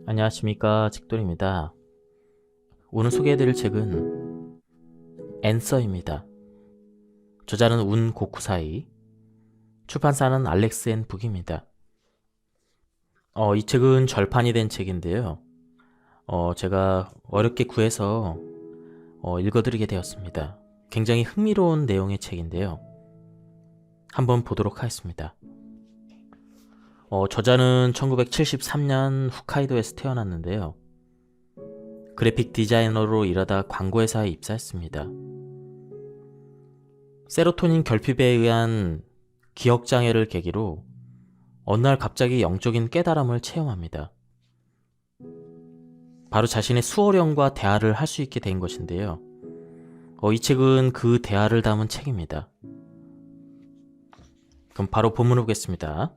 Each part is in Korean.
안녕하십니까, 직돌입니다. 오늘 소개해드릴 책은 앤서입니다. 저자는 운 고쿠사이, 출판사는 알렉스 앤 북입니다. 이 책은 절판이 된 책인데요. 제가 어렵게 구해서 읽어드리게 되었습니다. 굉장히 흥미로운 내용의 책인데요. 한번 보도록 하겠습니다. 저자는 1973년 홋카이도에서 태어났는데요. 그래픽 디자이너로 일하다 광고회사에 입사했습니다. 세로토닌 결핍에 의한 기억장애를 계기로 어느 날 갑자기 영적인 깨달음을 체험합니다. 바로 자신의 수호령과 대화를 할 수 있게 된 것인데요. 이 책은 그 대화를 담은 책입니다. 그럼 바로 본문을 보겠습니다.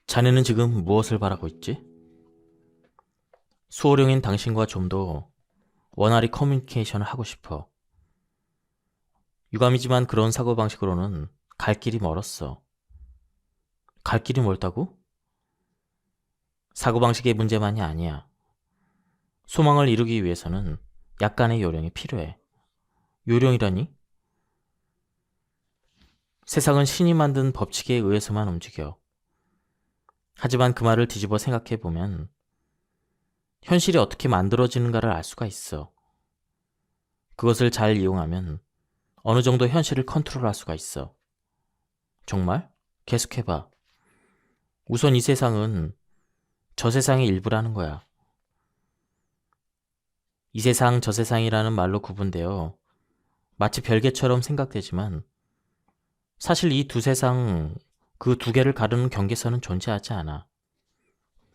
자네는 지금 무엇을 바라고 있지? 수호령인 당신과 좀 더 원활히 커뮤니케이션을 하고 싶어. 유감이지만 그런 사고방식으로는 갈 길이 멀었어. 갈 길이 멀다고? 사고방식의 문제만이 아니야. 소망을 이루기 위해서는 약간의 요령이 필요해. 요령이라니? 세상은 신이 만든 법칙에 의해서만 움직여. 하지만 그 말을 뒤집어 생각해보면 현실이 어떻게 만들어지는가를 알 수가 있어. 그것을 잘 이용하면 어느 정도 현실을 컨트롤할 수가 있어. 정말? 계속해봐. 우선 이 세상은 저 세상의 일부라는 거야. 이 세상, 저 세상이라는 말로 구분되어 마치 별개처럼 생각되지만 사실 이 두 세상, 그 두 개를 가르는 경계선은 존재하지 않아.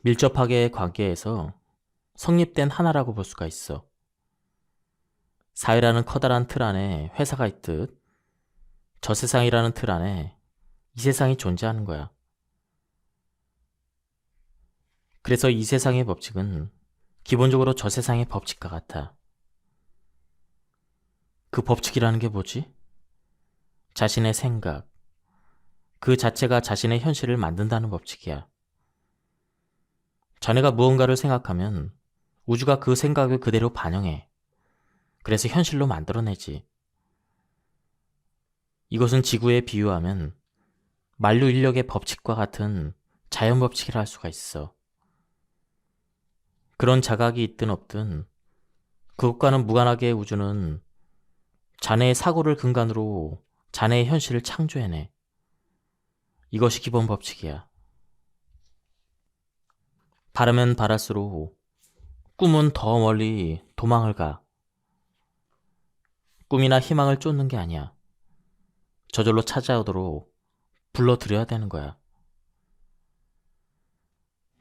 밀접하게 관계에서 성립된 하나라고 볼 수가 있어. 사회라는 커다란 틀 안에 회사가 있듯 저 세상이라는 틀 안에 이 세상이 존재하는 거야. 그래서 이 세상의 법칙은 기본적으로 저 세상의 법칙과 같아. 그 법칙이라는 게 뭐지? 자신의 생각, 그 자체가 자신의 현실을 만든다는 법칙이야. 자네가 무언가를 생각하면 우주가 그 생각을 그대로 반영해. 그래서 현실로 만들어내지. 이것은 지구에 비유하면 만류 인력의 법칙과 같은 자연 법칙이라 할 수가 있어. 그런 자각이 있든 없든 그것과는 무관하게 우주는 자네의 사고를 근간으로 자네의 현실을 창조해내. 이것이 기본 법칙이야. 바라면 바랄수록 꿈은 더 멀리 도망을 가. 꿈이나 희망을 쫓는 게 아니야. 저절로 찾아오도록 불러들여야 되는 거야.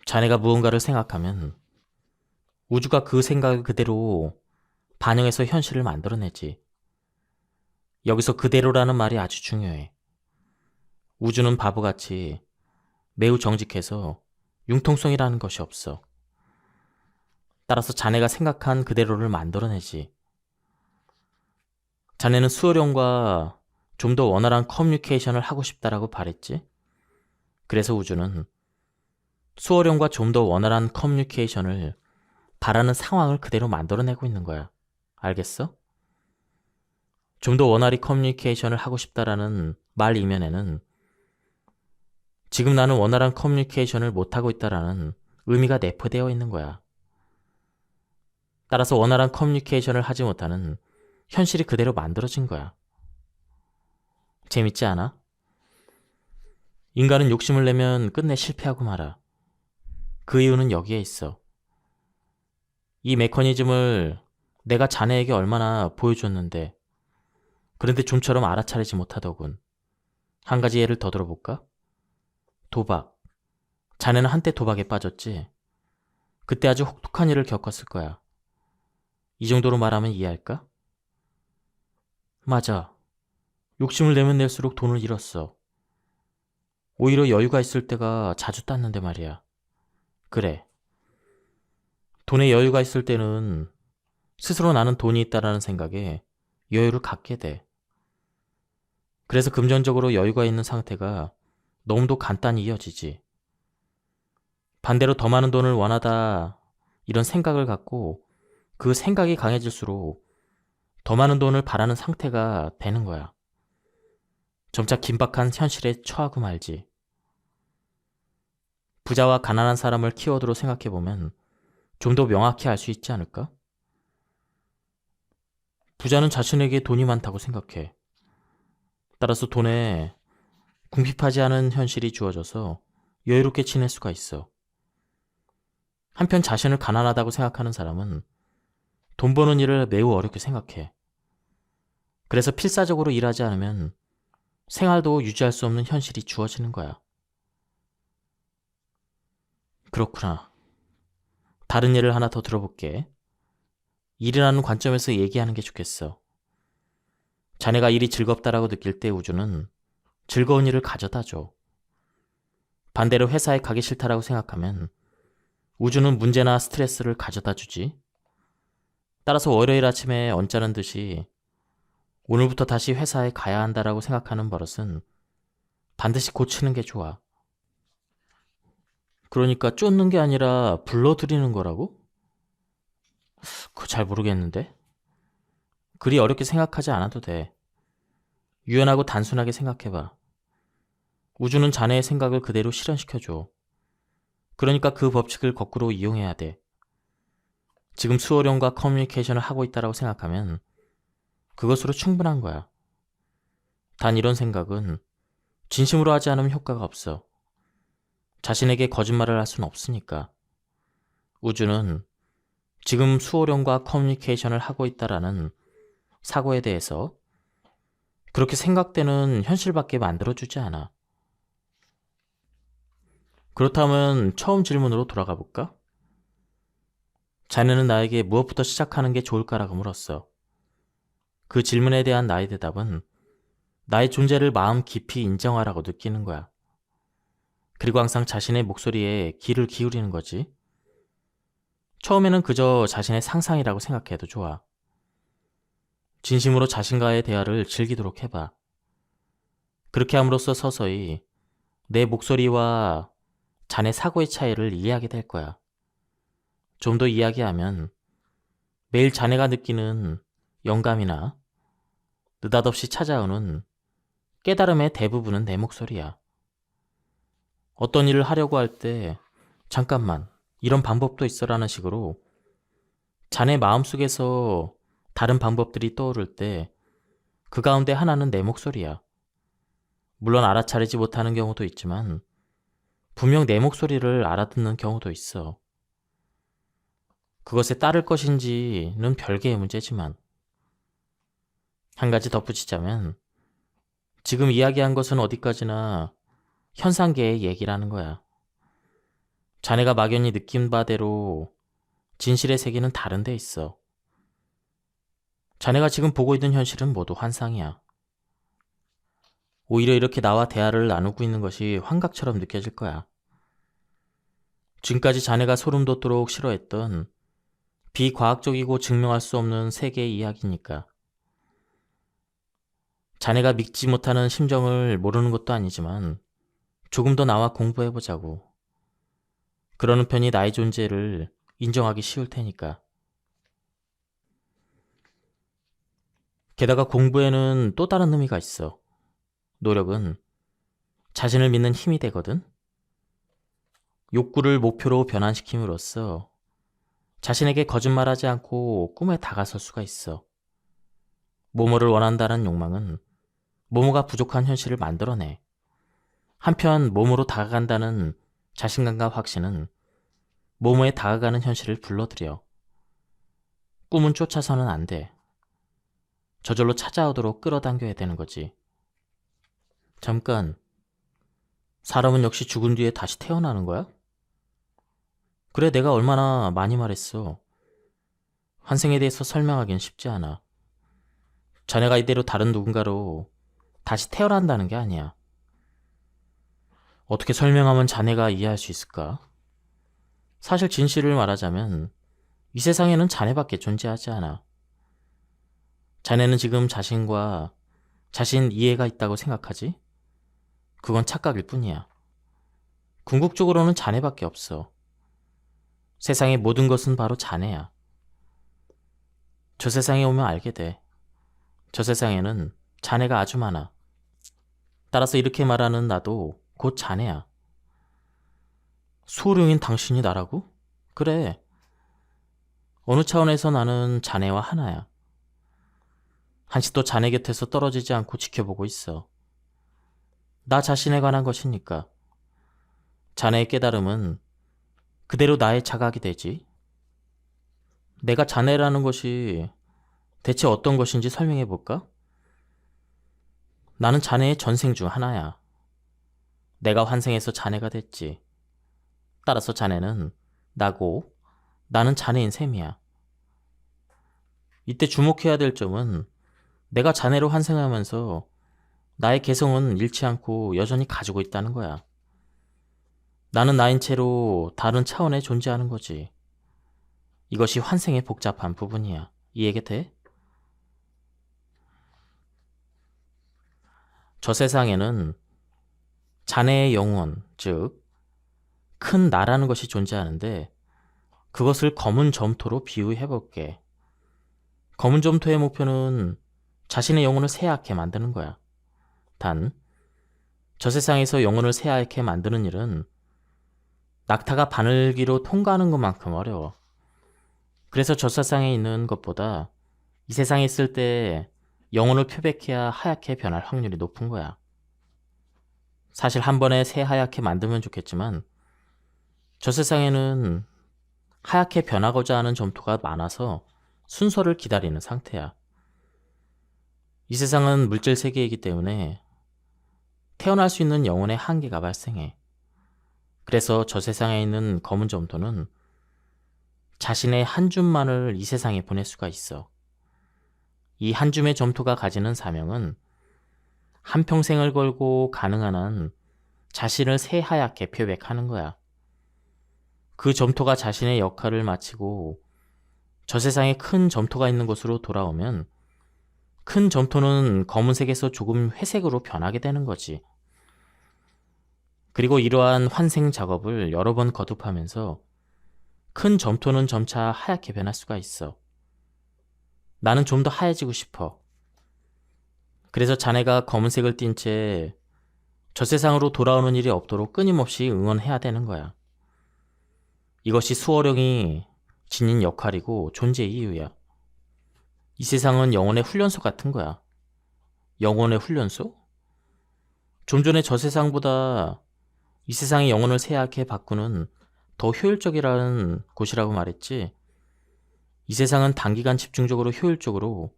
자네가 무언가를 생각하면 우주가 그 생각을 그대로 반영해서 현실을 만들어내지. 여기서 그대로라는 말이 아주 중요해. 우주는 바보같이 매우 정직해서 융통성이라는 것이 없어. 따라서 자네가 생각한 그대로를 만들어내지. 자네는 수호령과 좀 더 원활한 커뮤니케이션을 하고 싶다라고 바랬지? 그래서 우주는 수호령과 좀 더 원활한 커뮤니케이션을 바라는 상황을 그대로 만들어내고 있는 거야. 알겠어? 좀 더 원활히 커뮤니케이션을 하고 싶다라는 말 이면에는 지금 나는 원활한 커뮤니케이션을 못하고 있다라는 의미가 내포되어 있는 거야. 따라서 원활한 커뮤니케이션을 하지 못하는 현실이 그대로 만들어진 거야. 재밌지 않아? 인간은 욕심을 내면 끝내 실패하고 말아. 그 이유는 여기에 있어. 이 메커니즘을 내가 자네에게 얼마나 보여줬는데 그런데 좀처럼 알아차리지 못하더군. 한 가지 예를 더 들어볼까? 도박. 자네는 한때 도박에 빠졌지? 그때 아주 혹독한 일을 겪었을 거야. 이 정도로 말하면 이해할까? 맞아. 욕심을 내면 낼수록 돈을 잃었어. 오히려 여유가 있을 때가 자주 땄는데 말이야. 그래. 돈에 여유가 있을 때는 스스로 나는 돈이 있다라는 생각에 여유를 갖게 돼. 그래서 금전적으로 여유가 있는 상태가 너무도 간단히 이어지지. 반대로 더 많은 돈을 원하다 이런 생각을 갖고 그 생각이 강해질수록 더 많은 돈을 바라는 상태가 되는 거야. 점차 긴박한 현실에 처하고 말지. 부자와 가난한 사람을 키워드로 생각해보면 좀 더 명확히 알 수 있지 않을까? 부자는 자신에게 돈이 많다고 생각해. 따라서 돈에 궁핍하지 않은 현실이 주어져서 여유롭게 지낼 수가 있어. 한편 자신을 가난하다고 생각하는 사람은 돈 버는 일을 매우 어렵게 생각해. 그래서 필사적으로 일하지 않으면 생활도 유지할 수 없는 현실이 주어지는 거야. 그렇구나. 다른 예를 하나 더 들어볼게. 일이라는 관점에서 얘기하는 게 좋겠어. 자네가 일이 즐겁다라고 느낄 때 우주는 즐거운 일을 가져다 줘. 반대로 회사에 가기 싫다라고 생각하면 우주는 문제나 스트레스를 가져다 주지. 따라서 월요일 아침에 언짢은 듯이 오늘부터 다시 회사에 가야 한다라고 생각하는 버릇은 반드시 고치는 게 좋아. 그러니까 쫓는 게 아니라 불러들이는 거라고? 그거 잘 모르겠는데? 그리 어렵게 생각하지 않아도 돼. 유연하고 단순하게 생각해봐. 우주는 자네의 생각을 그대로 실현시켜줘. 그러니까 그 법칙을 거꾸로 이용해야 돼. 지금 수호령과 커뮤니케이션을 하고 있다라고 생각하면 그것으로 충분한 거야. 단 이런 생각은 진심으로 하지 않으면 효과가 없어. 자신에게 거짓말을 할 수는 없으니까. 우주는 지금 수호령과 커뮤니케이션을 하고 있다라는 사고에 대해서 그렇게 생각되는 현실밖에 만들어주지 않아. 그렇다면 처음 질문으로 돌아가 볼까? 자네는 나에게 무엇부터 시작하는 게 좋을까라고 물었어. 그 질문에 대한 나의 대답은 나의 존재를 마음 깊이 인정하라고 느끼는 거야. 그리고 항상 자신의 목소리에 귀를 기울이는 거지. 처음에는 그저 자신의 상상이라고 생각해도 좋아. 진심으로 자신과의 대화를 즐기도록 해봐. 그렇게 함으로써 서서히 내 목소리와 자네 사고의 차이를 이해하게 될 거야. 좀 더 이야기하면 매일 자네가 느끼는 영감이나 느닷없이 찾아오는 깨달음의 대부분은 내 목소리야. 어떤 일을 하려고 할 때 잠깐만 이런 방법도 있어라는 식으로 자네 마음속에서 다른 방법들이 떠오를 때 그 가운데 하나는 내 목소리야. 물론 알아차리지 못하는 경우도 있지만 분명 내 목소리를 알아듣는 경우도 있어. 그것에 따를 것인지는 별개의 문제지만 한 가지 덧붙이자면 지금 이야기한 것은 어디까지나 현상계의 얘기라는 거야. 자네가 막연히 느낀 바대로 진실의 세계는 다른 데 있어. 자네가 지금 보고 있는 현실은 모두 환상이야. 오히려 이렇게 나와 대화를 나누고 있는 것이 환각처럼 느껴질 거야. 지금까지 자네가 소름 돋도록 싫어했던 비과학적이고 증명할 수 없는 세계의 이야기니까. 자네가 믿지 못하는 심정을 모르는 것도 아니지만 조금 더 나와 공부해보자고. 그러는 편이 나의 존재를 인정하기 쉬울 테니까. 게다가 공부에는 또 다른 의미가 있어. 노력은 자신을 믿는 힘이 되거든. 욕구를 목표로 변환시킴으로써 자신에게 거짓말하지 않고 꿈에 다가설 수가 있어. 뭐뭐를 원한다는 욕망은 뭐뭐가 부족한 현실을 만들어내. 한편 뭐뭐로 다가간다는 자신감과 확신은 뭐뭐에 다가가는 현실을 불러들여. 꿈은 쫓아서는 안 돼. 저절로 찾아오도록 끌어당겨야 되는 거지. 잠깐, 사람은 역시 죽은 뒤에 다시 태어나는 거야? 그래, 내가 얼마나 많이 말했어. 환생에 대해서 설명하기는 쉽지 않아. 자네가 이대로 다른 누군가로 다시 태어난다는 게 아니야. 어떻게 설명하면 자네가 이해할 수 있을까? 사실 진실을 말하자면 이 세상에는 자네밖에 존재하지 않아. 자네는 지금 자신과 자신 이해가 있다고 생각하지? 그건 착각일 뿐이야. 궁극적으로는 자네밖에 없어. 세상의 모든 것은 바로 자네야. 저 세상에 오면 알게 돼. 저 세상에는 자네가 아주 많아. 따라서 이렇게 말하는 나도 곧 자네야. 수호령인 당신이 나라고? 그래. 어느 차원에서 나는 자네와 하나야. 한시도 자네 곁에서 떨어지지 않고 지켜보고 있어. 나 자신에 관한 것이니까. 자네의 깨달음은 그대로 나의 자각이 되지. 내가 자네라는 것이 대체 어떤 것인지 설명해 볼까? 나는 자네의 전생 중 하나야. 내가 환생해서 자네가 됐지. 따라서 자네는 나고 나는 자네인 셈이야. 이때 주목해야 될 점은 내가 자네로 환생하면서 나의 개성은 잃지 않고 여전히 가지고 있다는 거야. 나는 나인 채로 다른 차원에 존재하는 거지. 이것이 환생의 복잡한 부분이야. 이해가 돼? 저 세상에는 자네의 영혼, 즉 큰 나라는 것이 존재하는데 그것을 검은 점토로 비유해 볼게. 검은 점토의 목표는 자신의 영혼을 새하얗게 만드는 거야. 단, 저 세상에서 영혼을 새하얗게 만드는 일은 낙타가 바늘기로 통과하는 것만큼 어려워. 그래서 저 세상에 있는 것보다 이 세상에 있을 때 영혼을 표백해야 하얗게 변할 확률이 높은 거야. 사실 한 번에 새하얗게 만들면 좋겠지만 저 세상에는 하얗게 변하고자 하는 점토가 많아서 순서를 기다리는 상태야. 이 세상은 물질 세계이기 때문에 태어날 수 있는 영혼의 한계가 발생해. 그래서 저 세상에 있는 검은 점토는 자신의 한 줌만을 이 세상에 보낼 수가 있어. 이 한 줌의 점토가 가지는 사명은 한평생을 걸고 가능한 한 자신을 새하얗게 표백하는 거야. 그 점토가 자신의 역할을 마치고 저 세상에 큰 점토가 있는 곳으로 돌아오면 큰 점토는 검은색에서 조금 회색으로 변하게 되는 거지. 그리고 이러한 환생 작업을 여러 번 거듭하면서 큰 점토는 점차 하얗게 변할 수가 있어. 나는 좀 더 하얘지고 싶어. 그래서 자네가 검은색을 띤 채 저 세상으로 돌아오는 일이 없도록 끊임없이 응원해야 되는 거야. 이것이 수호령이 지닌 역할이고 존재의 이유야. 이 세상은 영혼의 훈련소 같은 거야. 영혼의 훈련소? 좀 전에 저 세상보다 이 세상의 영혼을 새하얗게 바꾸는 더 효율적이라는 곳이라고 말했지. 이 세상은 단기간 집중적으로 효율적으로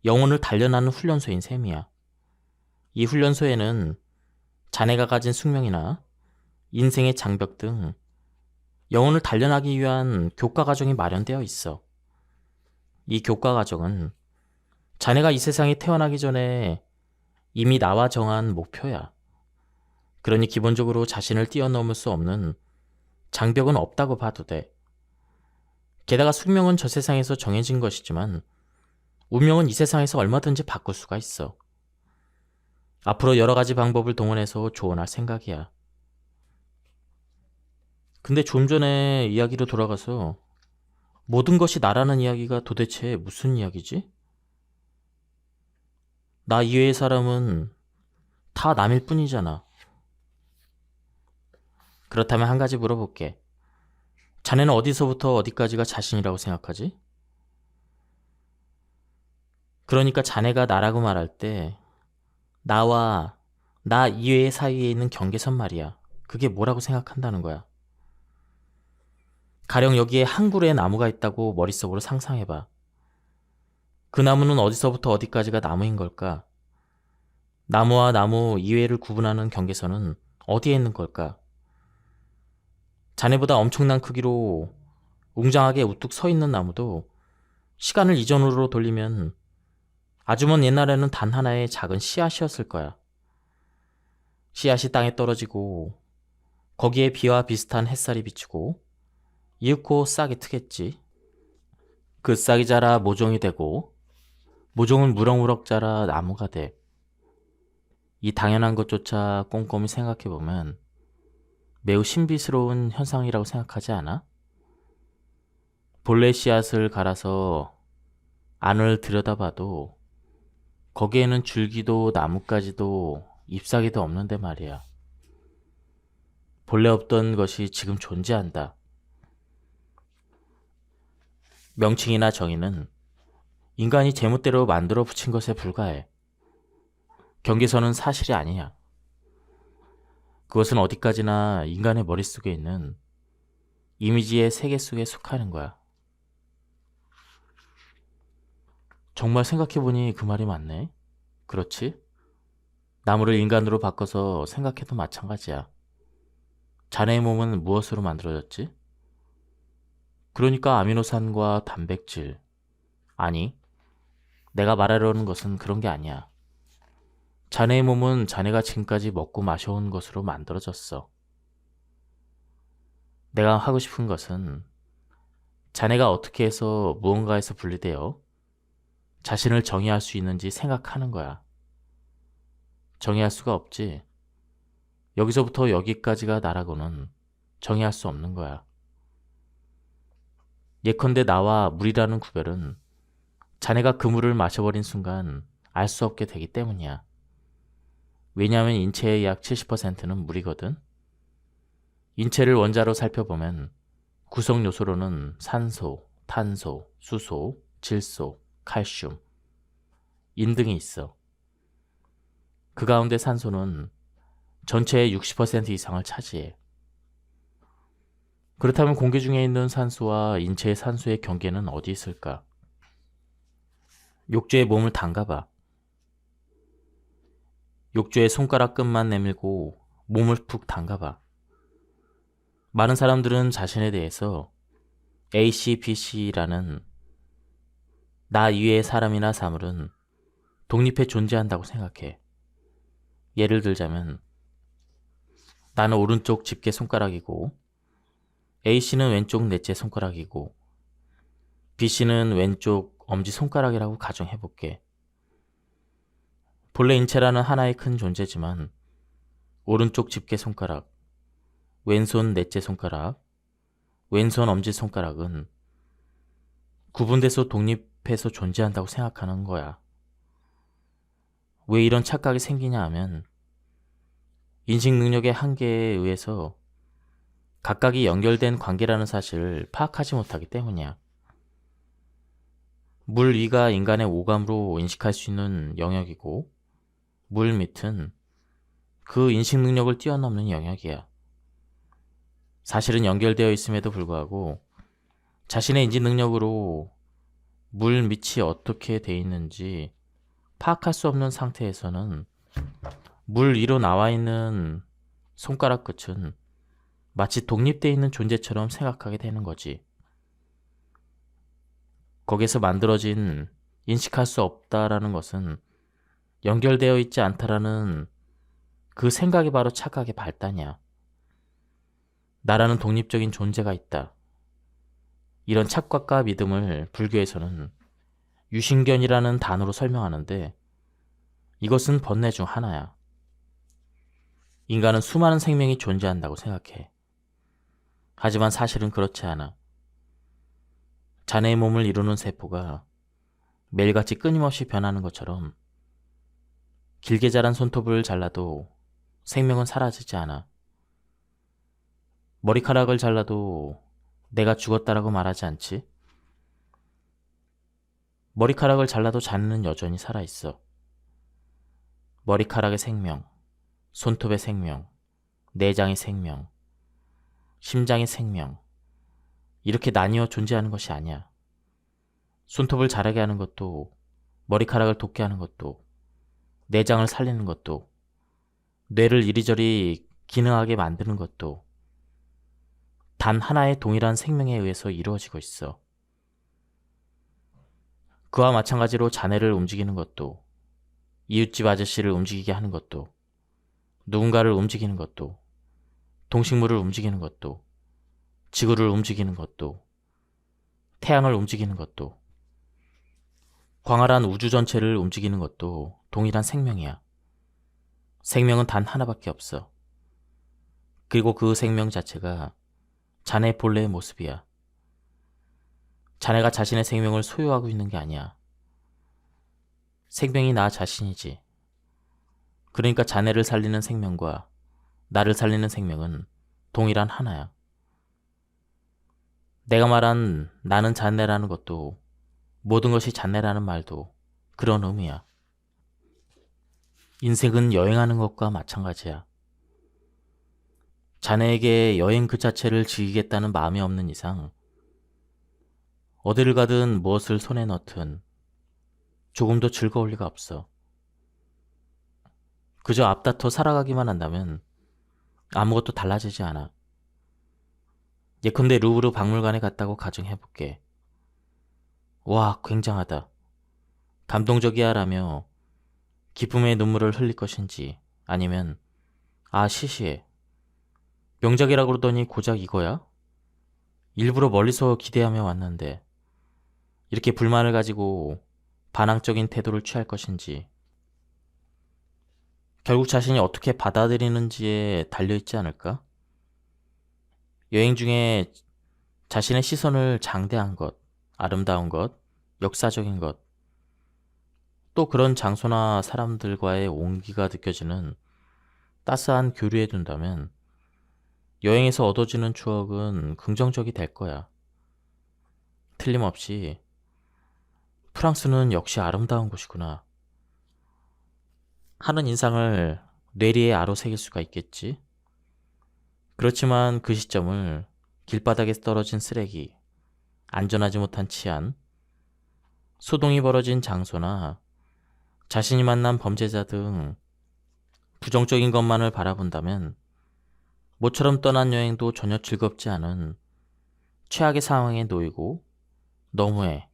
영혼을 단련하는 훈련소인 셈이야. 이 훈련소에는 자네가 가진 숙명이나 인생의 장벽 등 영혼을 단련하기 위한 교과 과정이 마련되어 있어. 이 교과 과정은 자네가 이 세상에 태어나기 전에 이미 나와 정한 목표야. 그러니 기본적으로 자신을 뛰어넘을 수 없는 장벽은 없다고 봐도 돼. 게다가 숙명은 저 세상에서 정해진 것이지만 운명은 이 세상에서 얼마든지 바꿀 수가 있어. 앞으로 여러 가지 방법을 동원해서 조언할 생각이야. 근데 좀 전에 이야기로 돌아가서 모든 것이 나라는 이야기가 도대체 무슨 이야기지? 나 이외의 사람은 다 남일 뿐이잖아. 그렇다면 한 가지 물어볼게. 자네는 어디서부터 어디까지가 자신이라고 생각하지? 그러니까 자네가 나라고 말할 때 나와 나 이외의 사이에 있는 경계선 말이야. 그게 뭐라고 생각한다는 거야. 가령 여기에 한 그루의 나무가 있다고 머릿속으로 상상해봐. 그 나무는 어디서부터 어디까지가 나무인 걸까? 나무와 나무 이외를 구분하는 경계선은 어디에 있는 걸까? 자네보다 엄청난 크기로 웅장하게 우뚝 서 있는 나무도 시간을 이전으로 돌리면 아주 먼 옛날에는 단 하나의 작은 씨앗이었을 거야. 씨앗이 땅에 떨어지고 거기에 비와 비슷한 햇살이 비추고 이윽고 싹이 트겠지. 그 싹이 자라 모종이 되고 모종은 무럭무럭 자라 나무가 돼. 이 당연한 것조차 꼼꼼히 생각해보면 매우 신비스러운 현상이라고 생각하지 않아? 본래 씨앗을 갈아서 안을 들여다봐도 거기에는 줄기도 나뭇가지도 잎사귀도 없는데 말이야. 본래 없던 것이 지금 존재한다. 명칭이나 정의는 인간이 제멋대로 만들어 붙인 것에 불과해. 경계선은 사실이 아니야. 그것은 어디까지나 인간의 머릿속에 있는 이미지의 세계 속에 속하는 거야. 정말 생각해보니 그 말이 맞네. 그렇지? 나무를 인간으로 바꿔서 생각해도 마찬가지야. 자네의 몸은 무엇으로 만들어졌지? 그러니까 아미노산과 단백질. 아니, 내가 말하려는 것은 그런 게 아니야. 자네의 몸은 자네가 지금까지 먹고 마셔온 것으로 만들어졌어. 내가 하고 싶은 것은 자네가 어떻게 해서 무언가에서 분리되어 자신을 정의할 수 있는지 생각하는 거야. 정의할 수가 없지. 여기서부터 여기까지가 나라고는 정의할 수 없는 거야. 예컨대 나와 물이라는 구별은 자네가 그 물을 마셔버린 순간 알 수 없게 되기 때문이야. 왜냐하면 인체의 약 70%는 물이거든. 인체를 원자로 살펴보면 구성 요소로는 산소, 탄소, 수소, 질소, 칼슘, 인 등이 있어. 그 가운데 산소는 전체의 60% 이상을 차지해. 그렇다면 공기 중에 있는 산소와 인체의 산소의 경계는 어디 있을까? 욕조에 몸을 담가봐. 욕조에 손가락 끝만 내밀고 몸을 푹 담가봐. 많은 사람들은 자신에 대해서 A, C, B, C라는 나 이외의 사람이나 사물은 독립해 존재한다고 생각해. 예를 들자면 나는 오른쪽 집게 손가락이고 A씨는 왼쪽 넷째 손가락이고 B씨는 왼쪽 엄지손가락이라고 가정해볼게. 본래 인체라는 하나의 큰 존재지만 오른쪽 집게 손가락, 왼손 넷째 손가락, 왼손 엄지손가락은 구분돼서 독립해서 존재한다고 생각하는 거야. 왜 이런 착각이 생기냐 하면 인식 능력의 한계에 의해서 각각이 연결된 관계라는 사실을 파악하지 못하기 때문이야. 물 위가 인간의 오감으로 인식할 수 있는 영역이고 물 밑은 그 인식 능력을 뛰어넘는 영역이야. 사실은 연결되어 있음에도 불구하고 자신의 인지 능력으로 물 밑이 어떻게 돼 있는지 파악할 수 없는 상태에서는 물 위로 나와 있는 손가락 끝은 마치 독립되어 있는 존재처럼 생각하게 되는 거지. 거기서 만들어진 인식할 수 없다라는 것은 연결되어 있지 않다라는 그 생각이 바로 착각의 발단이야. 나라는 독립적인 존재가 있다. 이런 착각과 믿음을 불교에서는 유신견이라는 단어로 설명하는데 이것은 번뇌 중 하나야. 인간은 수많은 생명이 존재한다고 생각해. 하지만 사실은 그렇지 않아. 자네의 몸을 이루는 세포가 매일같이 끊임없이 변하는 것처럼 길게 자란 손톱을 잘라도 생명은 사라지지 않아. 머리카락을 잘라도 내가 죽었다라고 말하지 않지? 머리카락을 잘라도 자네는 여전히 살아있어. 머리카락의 생명, 손톱의 생명, 내장의 생명, 심장의 생명, 이렇게 나뉘어 존재하는 것이 아니야. 손톱을 자라게 하는 것도, 머리카락을 돋게 하는 것도, 내장을 살리는 것도, 뇌를 이리저리 기능하게 만드는 것도 단 하나의 동일한 생명에 의해서 이루어지고 있어. 그와 마찬가지로 자네를 움직이는 것도, 이웃집 아저씨를 움직이게 하는 것도, 누군가를 움직이는 것도, 동식물을 움직이는 것도, 지구를 움직이는 것도, 태양을 움직이는 것도, 광활한 우주 전체를 움직이는 것도 동일한 생명이야. 생명은 단 하나밖에 없어. 그리고 그 생명 자체가 자네 본래의 모습이야. 자네가 자신의 생명을 소유하고 있는 게 아니야. 생명이 나 자신이지. 그러니까 자네를 살리는 생명과 나를 살리는 생명은 동일한 하나야. 내가 말한 나는 자네라는 것도 모든 것이 자네라는 말도 그런 의미야. 인생은 여행하는 것과 마찬가지야. 자네에게 여행 그 자체를 즐기겠다는 마음이 없는 이상 어디를 가든 무엇을 손에 넣든 조금도 즐거울 리가 없어. 그저 앞다퉈 살아가기만 한다면 아무것도 달라지지 않아. 예컨대 루브르 박물관에 갔다고 가정해볼게. 와, 굉장하다. 감동적이야 라며 기쁨의 눈물을 흘릴 것인지 아니면 아, 시시해. 명작이라고 그러더니 고작 이거야? 일부러 멀리서 기대하며 왔는데 이렇게 불만을 가지고 반항적인 태도를 취할 것인지 결국 자신이 어떻게 받아들이는지에 달려있지 않을까? 여행 중에 자신의 시선을 장대한 것, 아름다운 것, 역사적인 것, 또 그런 장소나 사람들과의 온기가 느껴지는 따스한 교류에 둔다면 여행에서 얻어지는 추억은 긍정적이 될 거야. 틀림없이 프랑스는 역시 아름다운 곳이구나 하는 인상을 뇌리에 아로새길 수가 있겠지. 그렇지만 그 시점을 길바닥에 떨어진 쓰레기, 안전하지 못한 치안, 소동이 벌어진 장소나 자신이 만난 범죄자 등 부정적인 것만을 바라본다면 모처럼 떠난 여행도 전혀 즐겁지 않은 최악의 상황에 놓이고 너무해.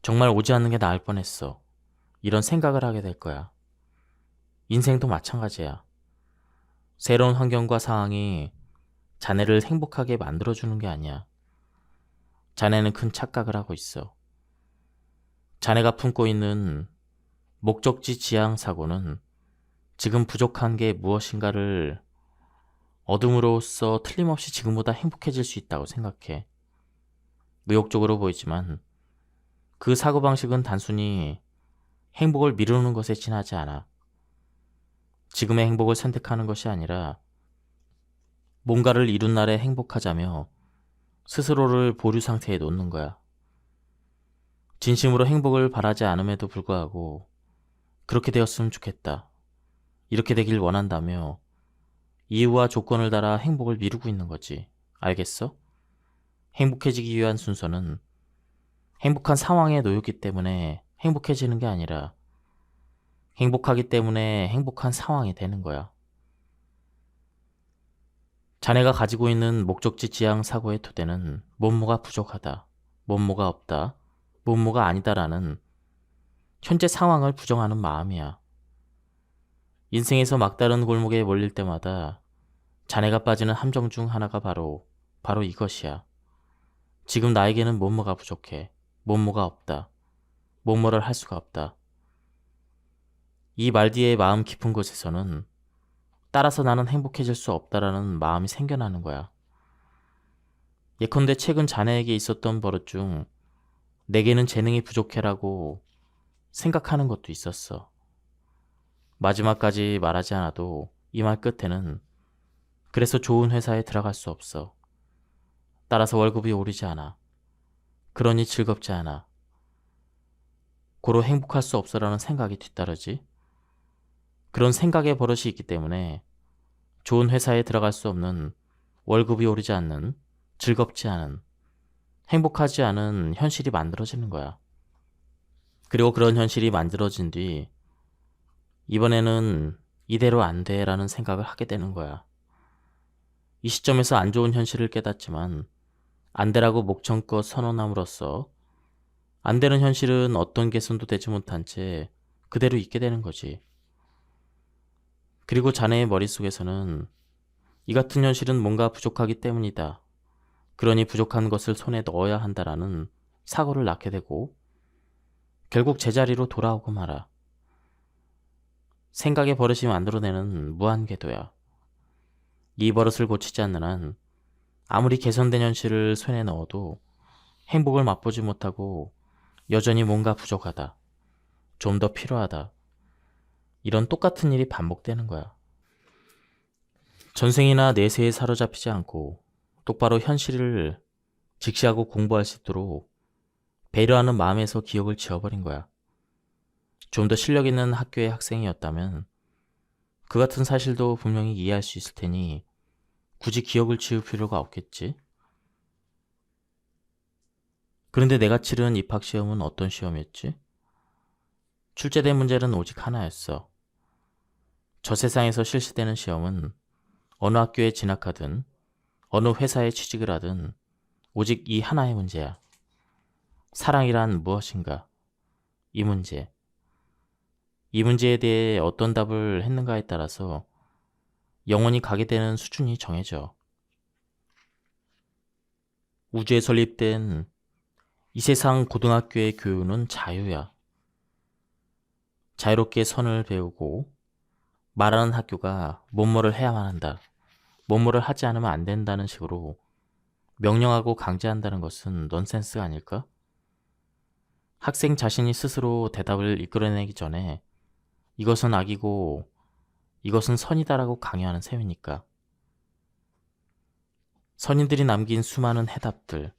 정말 오지 않는 게 나을 뻔했어. 이런 생각을 하게 될 거야. 인생도 마찬가지야. 새로운 환경과 상황이 자네를 행복하게 만들어주는 게 아니야. 자네는 큰 착각을 하고 있어. 자네가 품고 있는 목적지 지향 사고는 지금 부족한 게 무엇인가를 얻음으로써 틀림없이 지금보다 행복해질 수 있다고 생각해. 의욕적으로 보이지만 그 사고방식은 단순히 행복을 미루는 것에 지나지 않아. 지금의 행복을 선택하는 것이 아니라 뭔가를 이룬 날에 행복하자며 스스로를 보류 상태에 놓는 거야. 진심으로 행복을 바라지 않음에도 불구하고 그렇게 되었으면 좋겠다. 이렇게 되길 원한다며 이유와 조건을 달아 행복을 미루고 있는 거지. 알겠어? 행복해지기 위한 순서는 행복한 상황에 놓였기 때문에 행복해지는 게 아니라 행복하기 때문에 행복한 상황이 되는 거야. 자네가 가지고 있는 목적지 지향 사고의 토대는 뭐뭐가 부족하다, 뭐뭐가 없다, 뭐뭐가 아니다라는 현재 상황을 부정하는 마음이야. 인생에서 막다른 골목에 몰릴 때마다 자네가 빠지는 함정 중 하나가 바로 이것이야. 지금 나에게는 뭐뭐가 부족해, 뭐뭐가 없다, 뭐뭐를 할 수가 없다. 이 말 뒤에 마음 깊은 곳에서는 따라서 나는 행복해질 수 없다라는 마음이 생겨나는 거야. 예컨대 최근 자네에게 있었던 버릇 중 내게는 재능이 부족해라고 생각하는 것도 있었어. 마지막까지 말하지 않아도 이 말 끝에는 그래서 좋은 회사에 들어갈 수 없어. 따라서 월급이 오르지 않아. 그러니 즐겁지 않아. 고로 행복할 수 없어라는 생각이 뒤따르지. 그런 생각의 버릇이 있기 때문에 좋은 회사에 들어갈 수 없는, 월급이 오르지 않는, 즐겁지 않은, 행복하지 않은 현실이 만들어지는 거야. 그리고 그런 현실이 만들어진 뒤 이번에는 이대로 안 돼라는 생각을 하게 되는 거야. 이 시점에서 안 좋은 현실을 깨닫지만 안 되라고 목청껏 선언함으로써 안 되는 현실은 어떤 개선도 되지 못한 채 그대로 있게 되는 거지. 그리고 자네의 머릿속에서는 이 같은 현실은 뭔가 부족하기 때문이다. 그러니 부족한 것을 손에 넣어야 한다라는 사고를 낳게 되고 결국 제자리로 돌아오고 말아. 생각의 버릇이 만들어내는 무한궤도야. 이 버릇을 고치지 않는 한 아무리 개선된 현실을 손에 넣어도 행복을 맛보지 못하고 여전히 뭔가 부족하다. 좀 더 필요하다. 이런 똑같은 일이 반복되는 거야. 전생이나 내세에 사로잡히지 않고 똑바로 현실을 직시하고 공부할 수 있도록 배려하는 마음에서 기억을 지워버린 거야. 좀 더 실력 있는 학교의 학생이었다면 그 같은 사실도 분명히 이해할 수 있을 테니 굳이 기억을 지울 필요가 없겠지. 그런데 내가 치른 입학시험은 어떤 시험이었지? 출제된 문제는 오직 하나였어. 저 세상에서 실시되는 시험은 어느 학교에 진학하든 어느 회사에 취직을 하든 오직 이 하나의 문제야. 사랑이란 무엇인가? 이 문제. 이 문제에 대해 어떤 답을 했는가에 따라서 영원히 가게 되는 수준이 정해져. 우주에 설립된 이 세상 고등학교의 교육은 자유야. 자유롭게 선을 배우고 말하는 학교가 뭐뭐를 해야만 한다. 뭐뭐를 하지 않으면 안 된다는 식으로 명령하고 강제한다는 것은 넌센스가 아닐까? 학생 자신이 스스로 대답을 이끌어내기 전에 이것은 악이고 이것은 선이다라고 강요하는 셈이니까. 선인들이 남긴 수많은 해답들,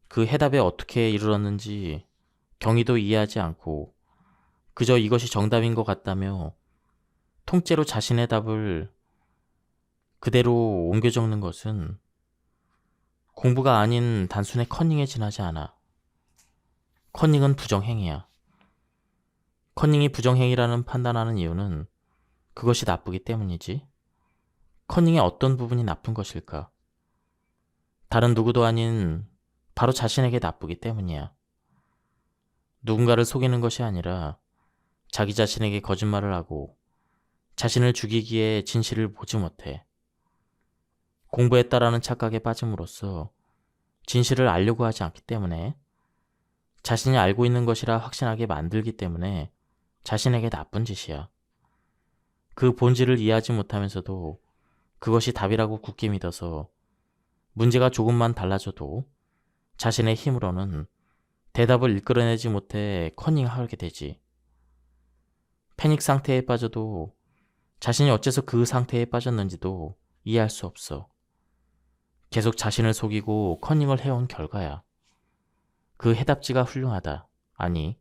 그 해답에 어떻게 이르렀는지 경위도 이해하지 않고 그저 이것이 정답인 것 같다며 통째로 자신의 답을 그대로 옮겨 적는 것은 공부가 아닌 단순의 커닝에 지나지 않아. 커닝은 부정행위야. 커닝이 부정행위라는 판단하는 이유는 그것이 나쁘기 때문이지. 커닝의 어떤 부분이 나쁜 것일까? 다른 누구도 아닌 바로 자신에게 나쁘기 때문이야. 누군가를 속이는 것이 아니라 자기 자신에게 거짓말을 하고 자신을 죽이기에 진실을 보지 못해. 공부했다라는 착각에 빠짐으로써 진실을 알려고 하지 않기 때문에 자신이 알고 있는 것이라 확신하게 만들기 때문에 자신에게 나쁜 짓이야. 그 본질을 이해하지 못하면서도 그것이 답이라고 굳게 믿어서 문제가 조금만 달라져도 자신의 힘으로는 대답을 이끌어내지 못해 커닝하게 되지. 패닉 상태에 빠져도 자신이 어째서 그 상태에 빠졌는지도 이해할 수 없어. 계속 자신을 속이고 커닝을 해온 결과야. 그 해답지가 훌륭하다. 아니,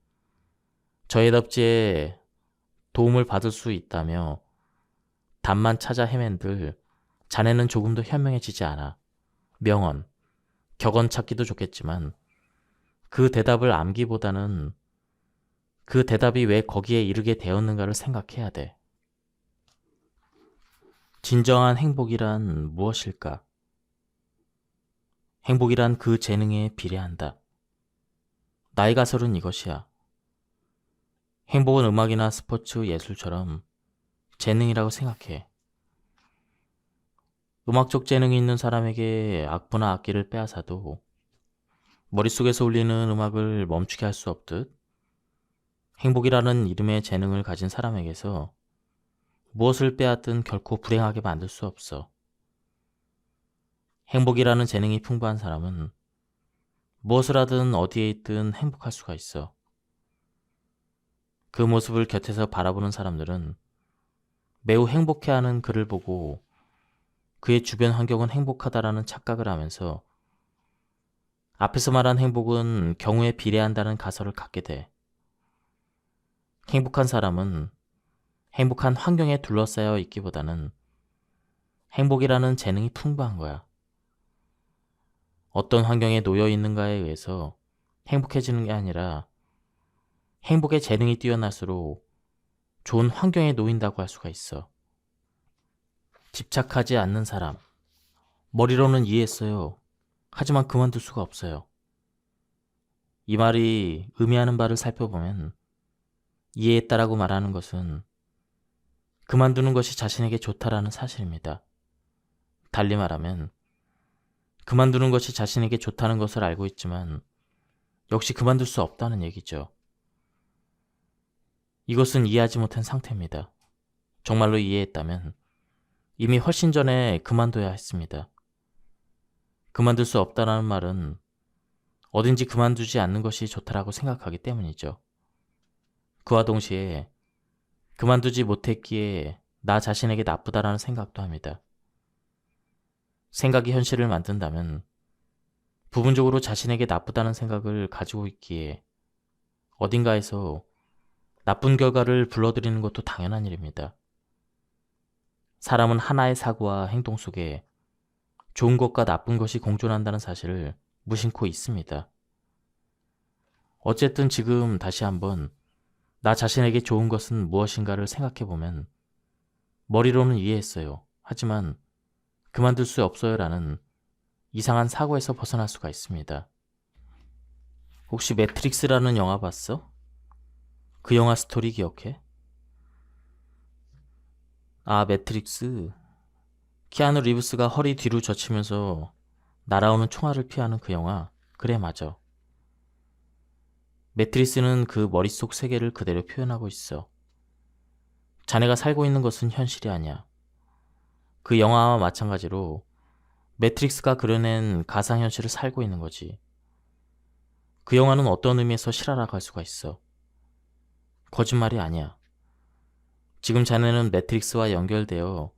저 해답지에 도움을 받을 수 있다며 답만 찾아 헤맨들 자네는 조금도 현명해지지 않아. 명언, 격언 찾기도 좋겠지만 그 대답을 암기보다는 그 대답이 왜 거기에 이르게 되었는가를 생각해야 돼. 진정한 행복이란 무엇일까? 행복이란 그 재능에 비례한다. 나의 가설은 이것이야. 행복은 음악이나 스포츠, 예술처럼 재능이라고 생각해. 음악적 재능이 있는 사람에게 악보나 악기를 빼앗아도 머릿속에서 울리는 음악을 멈추게 할 수 없듯 행복이라는 이름의 재능을 가진 사람에게서 무엇을 빼앗든 결코 불행하게 만들 수 없어. 행복이라는 재능이 풍부한 사람은 무엇을 하든 어디에 있든 행복할 수가 있어. 그 모습을 곁에서 바라보는 사람들은 매우 행복해하는 그를 보고 그의 주변 환경은 행복하다라는 착각을 하면서 앞에서 말한 행복은 경우에 비례한다는 가설을 갖게 돼. 행복한 사람은 행복한 환경에 둘러싸여 있기보다는 행복이라는 재능이 풍부한 거야. 어떤 환경에 놓여 있는가에 의해서 행복해지는 게 아니라 행복의 재능이 뛰어날수록 좋은 환경에 놓인다고 할 수가 있어. 집착하지 않는 사람. 머리로는 이해했어요. 하지만 그만둘 수가 없어요. 이 말이 의미하는 바를 살펴보면 이해했다라고 말하는 것은 그만두는 것이 자신에게 좋다라는 사실입니다. 달리 말하면 그만두는 것이 자신에게 좋다는 것을 알고 있지만 역시 그만둘 수 없다는 얘기죠. 이것은 이해하지 못한 상태입니다. 정말로 이해했다면 이미 훨씬 전에 그만둬야 했습니다. 그만둘 수 없다는 말은 어딘지 그만두지 않는 것이 좋다라고 생각하기 때문이죠. 그와 동시에 그만두지 못했기에 나 자신에게 나쁘다라는 생각도 합니다. 생각이 현실을 만든다면 부분적으로 자신에게 나쁘다는 생각을 가지고 있기에 어딘가에서 나쁜 결과를 불러들이는 것도 당연한 일입니다. 사람은 하나의 사고와 행동 속에 좋은 것과 나쁜 것이 공존한다는 사실을 무심코 잊습니다. 어쨌든 지금 다시 한번 나 자신에게 좋은 것은 무엇인가를 생각해보면 머리로는 이해했어요. 하지만 그만둘 수 없어요 라는 이상한 사고에서 벗어날 수가 있습니다. 혹시 매트릭스라는 영화 봤어? 그 영화 스토리 기억해? 아, 매트릭스. 키아누 리브스가 허리 뒤로 젖히면서 날아오는 총알을 피하는 그 영화. 그래, 맞아. 매트릭스는 그 머릿속 세계를 그대로 표현하고 있어. 자네가 살고 있는 것은 현실이 아니야. 그 영화와 마찬가지로 매트릭스가 그려낸 가상현실을 살고 있는 거지. 그 영화는 어떤 의미에서 실화라고 할 수가 있어. 거짓말이 아니야. 지금 자네는 매트릭스와 연결되어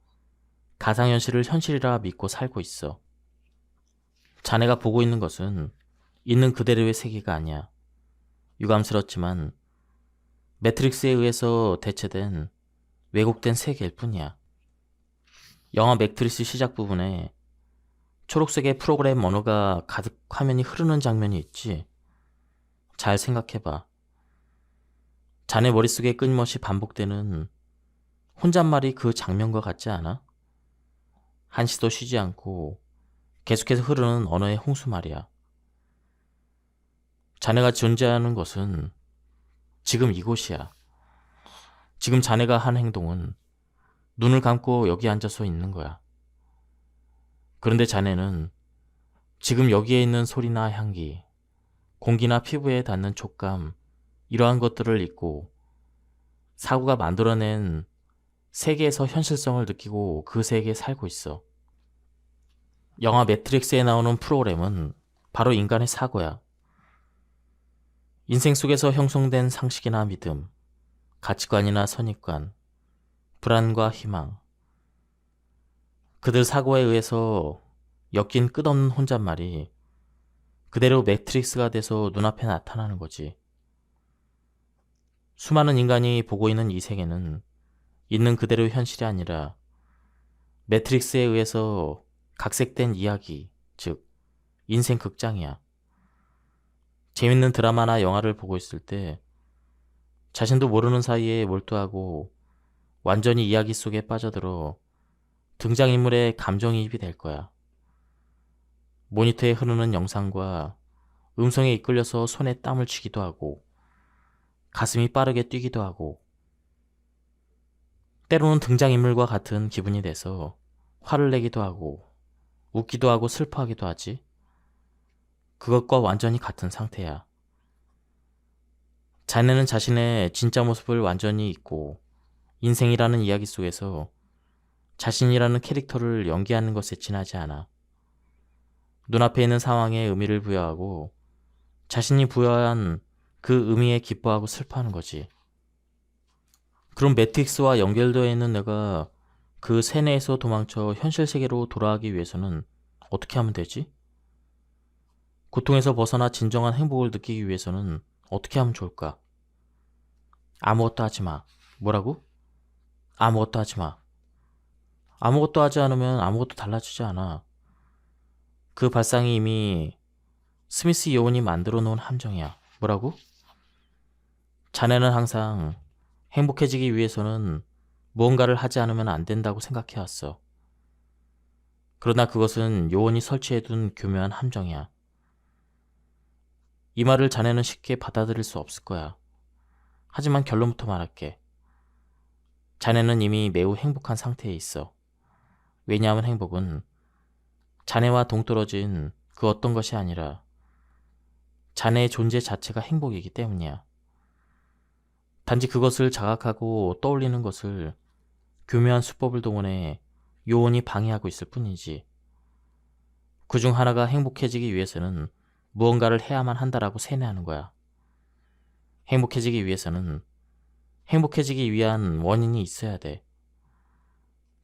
가상현실을 현실이라 믿고 살고 있어. 자네가 보고 있는 것은 있는 그대로의 세계가 아니야. 유감스럽지만 매트릭스에 의해서 대체된 왜곡된 세계일 뿐이야. 영화 매트릭스 시작 부분에 초록색의 프로그램 언어가 가득 화면이 흐르는 장면이 있지. 잘 생각해봐. 자네 머릿속에 끊임없이 반복되는 혼잣말이 그 장면과 같지 않아? 한시도 쉬지 않고 계속해서 흐르는 언어의 홍수 말이야. 자네가 존재하는 것은 지금 이곳이야. 지금 자네가 한 행동은 눈을 감고 여기 앉아서 있는 거야. 그런데 자네는 지금 여기에 있는 소리나 향기, 공기나 피부에 닿는 촉감, 이러한 것들을 잊고 사고가 만들어낸 세계에서 현실성을 느끼고 그 세계에 살고 있어. 영화 매트릭스에 나오는 프로그램은 바로 인간의 사고야. 인생 속에서 형성된 상식이나 믿음, 가치관이나 선입관, 불안과 희망, 그들 사고에 의해서 엮인 끝없는 혼잣말이 그대로 매트릭스가 돼서 눈앞에 나타나는 거지. 수많은 인간이 보고 있는 이 세계는 있는 그대로 현실이 아니라 매트릭스에 의해서 각색된 이야기, 즉 인생 극장이야. 재밌는 드라마나 영화를 보고 있을 때 자신도 모르는 사이에 몰두하고 완전히 이야기 속에 빠져들어 등장인물의 감정이입이 될 거야. 모니터에 흐르는 영상과 음성에 이끌려서 손에 땀을 쥐기도 하고 가슴이 빠르게 뛰기도 하고 때로는 등장인물과 같은 기분이 돼서 화를 내기도 하고 웃기도 하고 슬퍼하기도 하지. 그것과 완전히 같은 상태야. 자네는 자신의 진짜 모습을 완전히 잊고 인생이라는 이야기 속에서 자신이라는 캐릭터를 연기하는 것에 지나지 않아. 눈앞에 있는 상황에 의미를 부여하고 자신이 부여한 그 의미에 기뻐하고 슬퍼하는 거지. 그럼 매트릭스와 연결되어 있는 내가 그 세뇌에서 도망쳐 현실 세계로 돌아가기 위해서는 어떻게 하면 되지? 고통에서 벗어나 진정한 행복을 느끼기 위해서는 어떻게 하면 좋을까? 아무것도 하지 마. 뭐라고? 아무것도 하지 마. 아무것도 하지 않으면 아무것도 달라지지 않아. 그 발상이 이미 스미스 요원이 만들어 놓은 함정이야. 뭐라고? 자네는 항상 행복해지기 위해서는 무언가를 하지 않으면 안 된다고 생각해왔어. 그러나 그것은 요원이 설치해둔 교묘한 함정이야. 이 말을 자네는 쉽게 받아들일 수 없을 거야. 하지만 결론부터 말할게. 자네는 이미 매우 행복한 상태에 있어. 왜냐하면 행복은 자네와 동떨어진 그 어떤 것이 아니라 자네의 존재 자체가 행복이기 때문이야. 단지 그것을 자각하고 떠올리는 것을 교묘한 수법을 동원해 요원이 방해하고 있을 뿐이지. 그중 하나가 행복해지기 위해서는 무언가를 해야만 한다라고 세뇌하는 거야. 행복해지기 위해서는 행복해지기 위한 원인이 있어야 돼.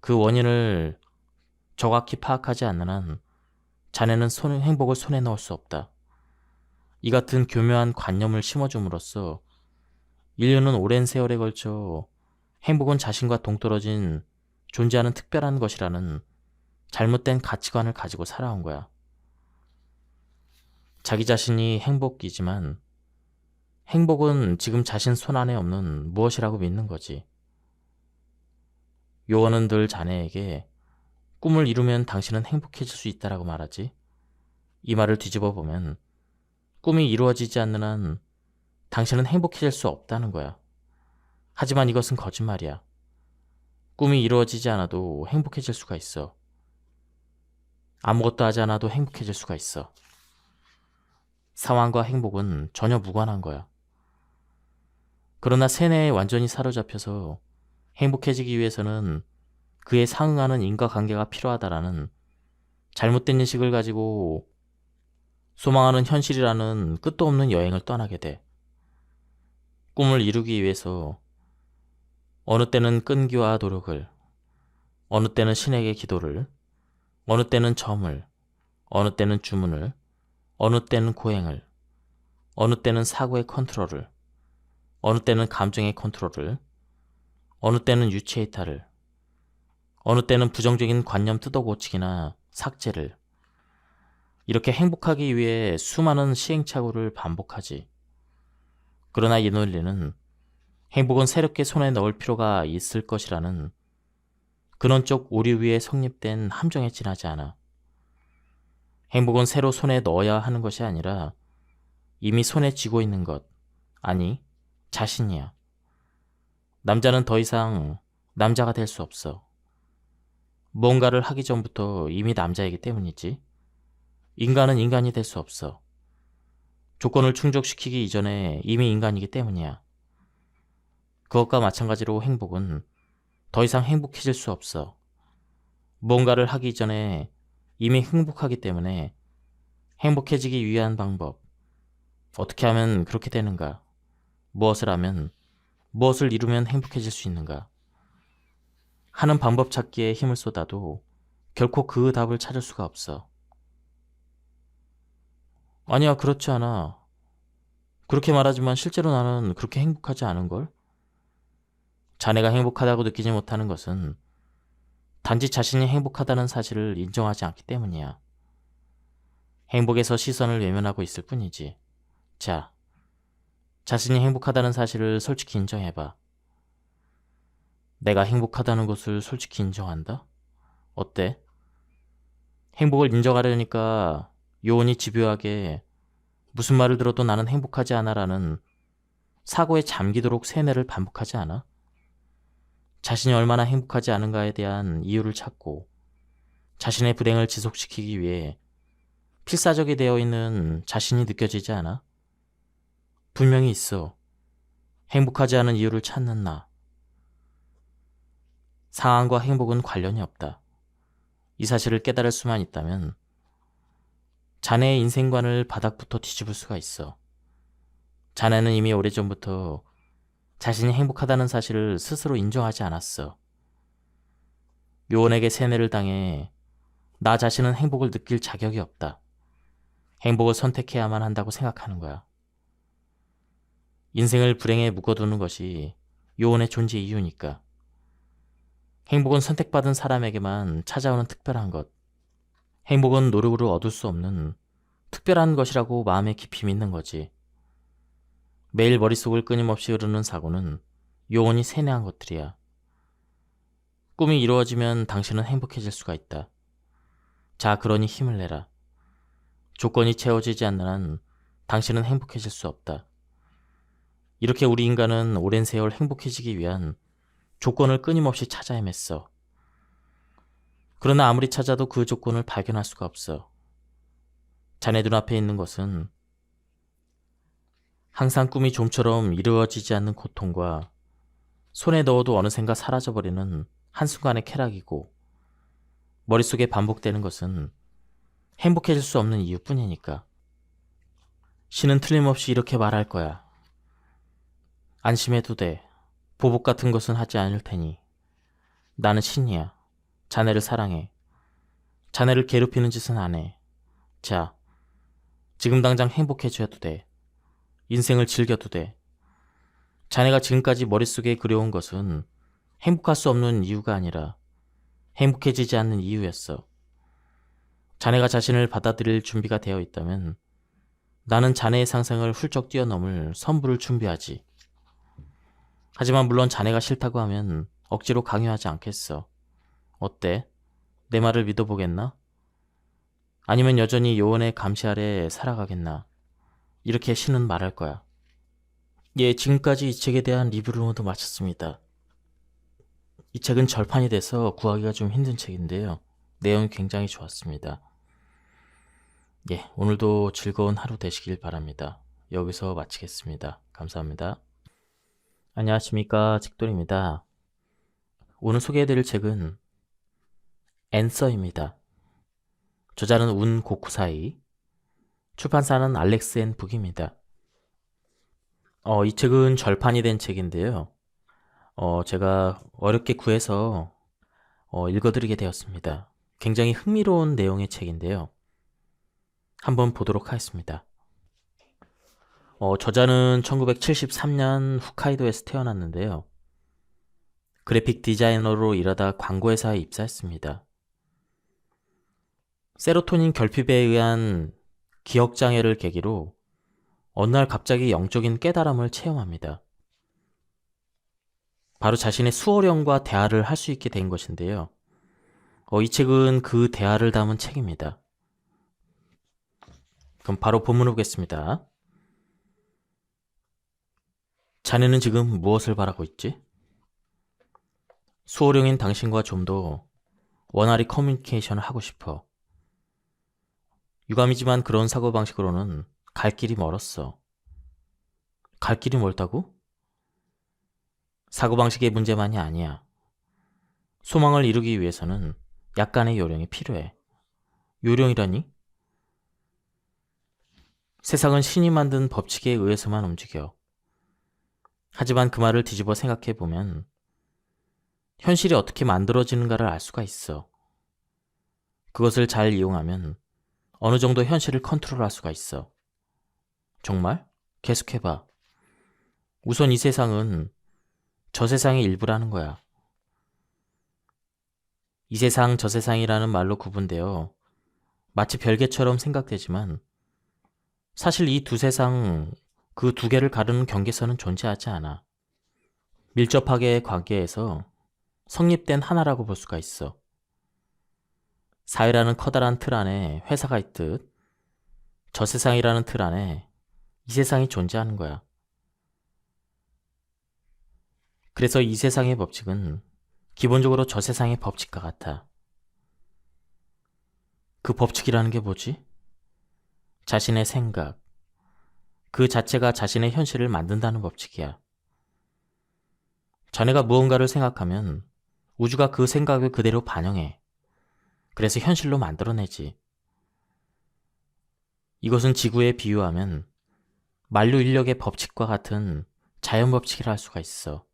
그 원인을 정확히 파악하지 않는 한 자네는 행복을 손에 넣을 수 없다. 이 같은 교묘한 관념을 심어줌으로써 인류는 오랜 세월에 걸쳐 행복은 자신과 동떨어진 존재하는 특별한 것이라는 잘못된 가치관을 가지고 살아온 거야. 자기 자신이 행복이지만 행복은 지금 자신 손 안에 없는 무엇이라고 믿는 거지. 요원은 늘 자네에게 꿈을 이루면 당신은 행복해질 수 있다라고 말하지. 이 말을 뒤집어 보면 꿈이 이루어지지 않는 한 당신은 행복해질 수 없다는 거야. 하지만 이것은 거짓말이야. 꿈이 이루어지지 않아도 행복해질 수가 있어. 아무것도 하지 않아도 행복해질 수가 있어. 상황과 행복은 전혀 무관한 거야. 그러나 세뇌에 완전히 사로잡혀서 행복해지기 위해서는 그에 상응하는 인과관계가 필요하다라는 잘못된 인식을 가지고 소망하는 현실이라는 끝도 없는 여행을 떠나게 돼. 꿈을 이루기 위해서 어느 때는 끈기와 노력을, 어느 때는 신에게 기도를, 어느 때는 점을, 어느 때는 주문을, 어느 때는 고행을, 어느 때는 사고의 컨트롤을, 어느 때는 감정의 컨트롤을, 어느 때는 유체이탈을, 어느 때는 부정적인 관념 뜯어고치기나 삭제를, 이렇게 행복하기 위해 수많은 시행착오를 반복하지. 그러나 이 논리는 행복은 새롭게 손에 넣을 필요가 있을 것이라는 근원적 오류 위에 성립된 함정에 지나지 않아. 행복은 새로 손에 넣어야 하는 것이 아니라 이미 손에 쥐고 있는 것, 아니, 자신이야. 남자는 더 이상 남자가 될 수 없어. 무언가를 하기 전부터 이미 남자이기 때문이지. 인간은 인간이 될 수 없어. 조건을 충족시키기 이전에 이미 인간이기 때문이야. 그것과 마찬가지로 행복은 더 이상 행복해질 수 없어. 무언가를 하기 전에 이미 행복하기 때문에 행복해지기 위한 방법, 어떻게 하면 그렇게 되는가? 무엇을 하면, 무엇을 이루면 행복해질 수 있는가? 하는 방법 찾기에 힘을 쏟아도 결코 그 답을 찾을 수가 없어. 아니야, 그렇지 않아. 그렇게 말하지만 실제로 나는 그렇게 행복하지 않은걸? 자네가 행복하다고 느끼지 못하는 것은 단지 자신이 행복하다는 사실을 인정하지 않기 때문이야. 행복에서 시선을 외면하고 있을 뿐이지. 자, 자신이 행복하다는 사실을 솔직히 인정해봐. 내가 행복하다는 것을 솔직히 인정한다? 어때? 행복을 인정하려니까 요원이 집요하게 무슨 말을 들어도 나는 행복하지 않아라는 사고에 잠기도록 세뇌를 반복하지 않아? 자신이 얼마나 행복하지 않은가에 대한 이유를 찾고 자신의 불행을 지속시키기 위해 필사적이 되어 있는 자신이 느껴지지 않아? 분명히 있어. 행복하지 않은 이유를 찾는 나. 상황과 행복은 관련이 없다. 이 사실을 깨달을 수만 있다면 자네의 인생관을 바닥부터 뒤집을 수가 있어. 자네는 이미 오래전부터 자신이 행복하다는 사실을 스스로 인정하지 않았어. 요원에게 세뇌를 당해 나 자신은 행복을 느낄 자격이 없다. 행복을 선택해야만 한다고 생각하는 거야. 인생을 불행에 묶어두는 것이 요원의 존재 이유니까. 행복은 선택받은 사람에게만 찾아오는 특별한 것. 행복은 노력으로 얻을 수 없는 특별한 것이라고 마음에 깊이 믿는 거지. 매일 머릿속을 끊임없이 흐르는 사고는 요원이 세뇌한 것들이야. 꿈이 이루어지면 당신은 행복해질 수가 있다. 자, 그러니 힘을 내라. 조건이 채워지지 않는 한 당신은 행복해질 수 없다. 이렇게 우리 인간은 오랜 세월 행복해지기 위한 조건을 끊임없이 찾아 헤맸어. 그러나 아무리 찾아도 그 조건을 발견할 수가 없어. 자네 눈앞에 있는 것은 항상 꿈이 좀처럼 이루어지지 않는 고통과 손에 넣어도 어느샌가 사라져버리는 한순간의 쾌락이고, 머릿속에 반복되는 것은 행복해질 수 없는 이유뿐이니까. 신은 틀림없이 이렇게 말할 거야. 안심해도 돼. 보복 같은 것은 하지 않을 테니. 나는 신이야. 자네를 사랑해. 자네를 괴롭히는 짓은 안 해. 자, 지금 당장 행복해져도 돼. 인생을 즐겨도 돼. 자네가 지금까지 머릿속에 그려온 것은 행복할 수 없는 이유가 아니라 행복해지지 않는 이유였어. 자네가 자신을 받아들일 준비가 되어 있다면 나는 자네의 상상을 훌쩍 뛰어넘을 선물을 준비하지. 하지만 물론 자네가 싫다고 하면 억지로 강요하지 않겠어. 어때? 내 말을 믿어보겠나? 아니면 여전히 요원의 감시 아래 살아가겠나? 이렇게 신은 말할 거야. 예, 지금까지 이 책에 대한 리뷰를 모두 마쳤습니다. 이 책은 절판이 돼서 구하기가 좀 힘든 책인데요. 내용이 굉장히 좋았습니다. 예, 오늘도 즐거운 하루 되시길 바랍니다. 여기서 마치겠습니다. 감사합니다. 안녕하십니까, 책돌입니다. 오늘 소개해드릴 책은 앤서입니다. 저자는 운 고쿠사이, 출판사는 알렉스 앤 북입니다. 이 책은 절판이 된 책인데요. 제가 어렵게 구해서 읽어드리게 되었습니다. 굉장히 흥미로운 내용의 책인데요. 한번 보도록 하겠습니다. 저자는 1973년 홋카이도에서 태어났는데요. 그래픽 디자이너로 일하다 광고회사에 입사했습니다. 세로토닌 결핍에 의한 기억장애를 계기로 어느 날 갑자기 영적인 깨달음을 체험합니다. 바로 자신의 수호령과 대화를 할 수 있게 된 것인데요. 이 책은 그 대화를 담은 책입니다. 그럼 바로 본문을 보겠습니다. 자네는 지금 무엇을 바라고 있지? 수호령인 당신과 좀 더 원활히 커뮤니케이션을 하고 싶어. 유감이지만 그런 사고방식으로는 갈 길이 멀었어. 갈 길이 멀다고? 사고방식의 문제만이 아니야. 소망을 이루기 위해서는 약간의 요령이 필요해. 요령이라니? 세상은 신이 만든 법칙에 의해서만 움직여. 하지만 그 말을 뒤집어 생각해보면 현실이 어떻게 만들어지는가를 알 수가 있어. 그것을 잘 이용하면 어느 정도 현실을 컨트롤할 수가 있어. 정말? 계속해봐. 우선 이 세상은 저 세상의 일부라는 거야. 이 세상, 저 세상이라는 말로 구분되어 마치 별개처럼 생각되지만 사실 이 두 세상, 그 두 개를 가르는 경계선은 존재하지 않아. 밀접하게 관계에서 성립된 하나라고 볼 수가 있어. 사회라는 커다란 틀 안에 회사가 있듯 저 세상이라는 틀 안에 이 세상이 존재하는 거야. 그래서 이 세상의 법칙은 기본적으로 저 세상의 법칙과 같아. 그 법칙이라는 게 뭐지? 자신의 생각, 그 자체가 자신의 현실을 만든다는 법칙이야. 자네가 무언가를 생각하면 우주가 그 생각을 그대로 반영해. 그래서 현실로 만들어내지. 이것은 지구에 비유하면 만류 인력의 법칙과 같은 자연 법칙이라 할 수가 있어.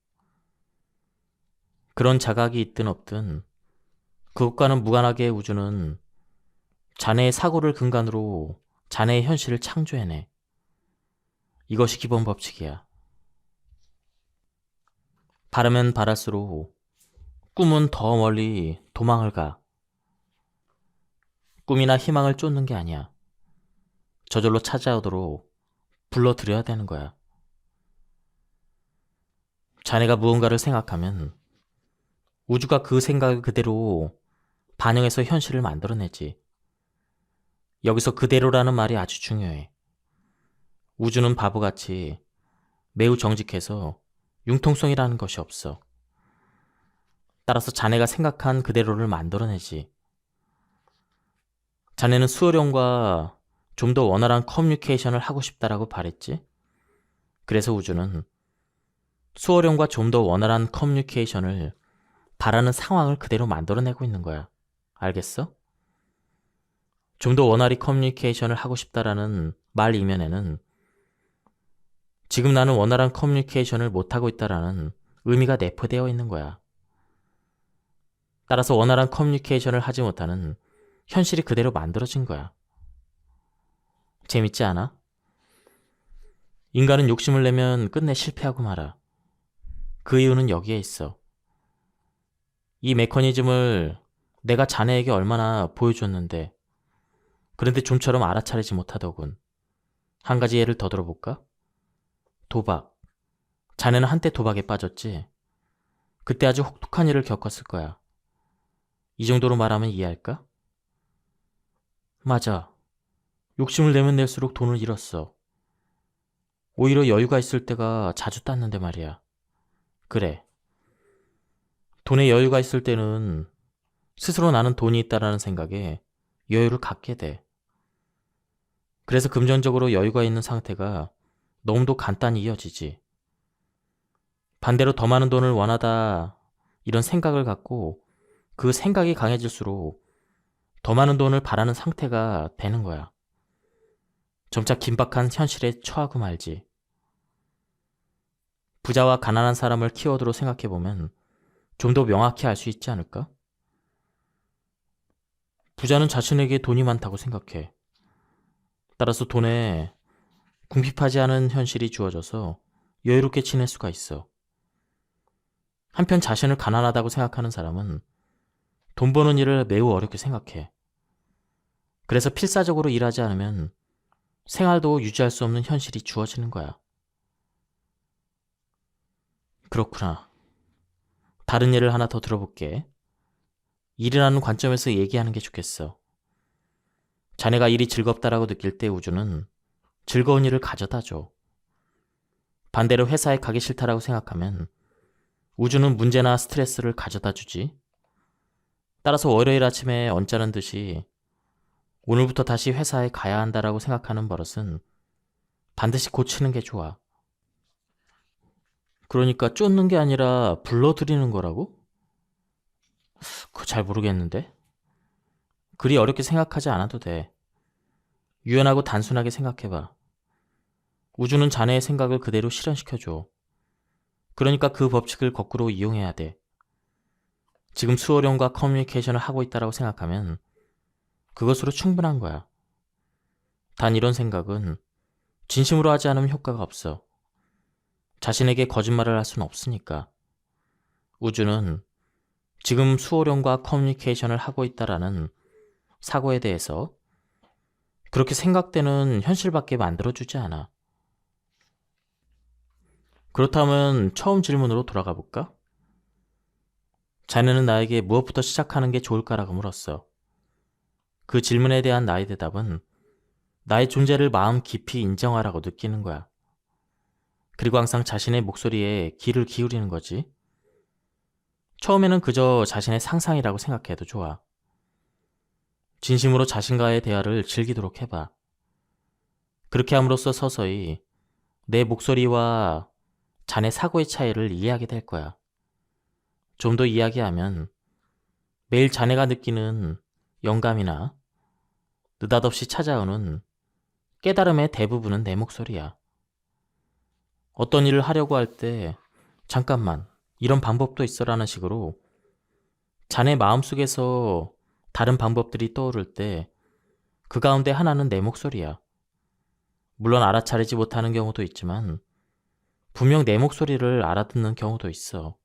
그런 자각이 있든 없든 그것과는 무관하게 우주는 자네의 사고를 근간으로 자네의 현실을 창조해내. 이것이 기본 법칙이야. 바라면 바랄수록 꿈은 더 멀리 도망을 가. 꿈이나 희망을 쫓는 게 아니야. 저절로 찾아오도록 불러들여야 되는 거야. 자네가 무언가를 생각하면 우주가 그 생각을 그대로 반영해서 현실을 만들어내지. 여기서 그대로라는 말이 아주 중요해. 우주는 바보같이 매우 정직해서 융통성이라는 것이 없어. 따라서 자네가 생각한 그대로를 만들어내지. 자네는 수호령과 좀 더 원활한 커뮤니케이션을 하고 싶다라고 바랬지? 그래서 우주는 수호령과 좀 더 원활한 커뮤니케이션을 바라는 상황을 그대로 만들어내고 있는 거야. 알겠어? 좀 더 원활히 커뮤니케이션을 하고 싶다라는 말 이면에는 지금 나는 원활한 커뮤니케이션을 못하고 있다라는 의미가 내포되어 있는 거야. 따라서 원활한 커뮤니케이션을 하지 못하는 현실이 그대로 만들어진 거야. 재밌지 않아? 인간은 욕심을 내면 끝내 실패하고 말아. 그 이유는 여기에 있어. 이 메커니즘을 내가 자네에게 얼마나 보여줬는데, 그런데 좀처럼 알아차리지 못하더군. 한 가지 예를 더 들어볼까? 도박. 자네는 한때 도박에 빠졌지? 그때 아주 혹독한 일을 겪었을 거야. 이 정도로 말하면 이해할까? 맞아. 욕심을 내면 낼수록 돈을 잃었어. 오히려 여유가 있을 때가 자주 땄는데 말이야. 그래. 돈에 여유가 있을 때는 스스로 나는 돈이 있다라는 생각에 여유를 갖게 돼. 그래서 금전적으로 여유가 있는 상태가 너무도 간단히 이어지지. 반대로 더 많은 돈을 원하다 이런 생각을 갖고 그 생각이 강해질수록 더 많은 돈을 바라는 상태가 되는 거야. 점차 긴박한 현실에 처하고 말지. 부자와 가난한 사람을 키워드로 생각해보면 좀 더 명확히 알 수 있지 않을까? 부자는 자신에게 돈이 많다고 생각해. 따라서 돈에 궁핍하지 않은 현실이 주어져서 여유롭게 지낼 수가 있어. 한편 자신을 가난하다고 생각하는 사람은 돈 버는 일을 매우 어렵게 생각해. 그래서 필사적으로 일하지 않으면 생활도 유지할 수 없는 현실이 주어지는 거야. 그렇구나. 다른 예를 하나 더 들어볼게. 일이라는 관점에서 얘기하는 게 좋겠어. 자네가 일이 즐겁다라고 느낄 때 우주는 즐거운 일을 가져다 줘. 반대로 회사에 가기 싫다라고 생각하면 우주는 문제나 스트레스를 가져다 주지. 따라서 월요일 아침에 언짢은 듯이 오늘부터 다시 회사에 가야 한다라고 생각하는 버릇은 반드시 고치는 게 좋아. 그러니까 쫓는 게 아니라 불러들이는 거라고? 그거 잘 모르겠는데? 그리 어렵게 생각하지 않아도 돼. 유연하고 단순하게 생각해봐. 우주는 자네의 생각을 그대로 실현시켜줘. 그러니까 그 법칙을 거꾸로 이용해야 돼. 지금 수호령과 커뮤니케이션을 하고 있다라고 생각하면 그것으로 충분한 거야. 단 이런 생각은 진심으로 하지 않으면 효과가 없어. 자신에게 거짓말을 할 수는 없으니까. 우주는 지금 수호령과 커뮤니케이션을 하고 있다라는 사고에 대해서 그렇게 생각되는 현실밖에 만들어주지 않아. 그렇다면 처음 질문으로 돌아가 볼까? 자네는 나에게 무엇부터 시작하는 게 좋을까라고 물었어. 그 질문에 대한 나의 대답은 나의 존재를 마음 깊이 인정하라고 느끼는 거야. 그리고 항상 자신의 목소리에 귀를 기울이는 거지. 처음에는 그저 자신의 상상이라고 생각해도 좋아. 진심으로 자신과의 대화를 즐기도록 해봐. 그렇게 함으로써 서서히 내 목소리와 자네 사고의 차이를 이해하게 될 거야. 좀 더 이야기하면 매일 자네가 느끼는 영감이나 느닷없이 찾아오는 깨달음의 대부분은 내 목소리야. 어떤 일을 하려고 할 때 잠깐만 이런 방법도 있어라는 식으로 자네 마음속에서 다른 방법들이 떠오를 때 그 가운데 하나는 내 목소리야. 물론 알아차리지 못하는 경우도 있지만 분명 내 목소리를 알아듣는 경우도 있어.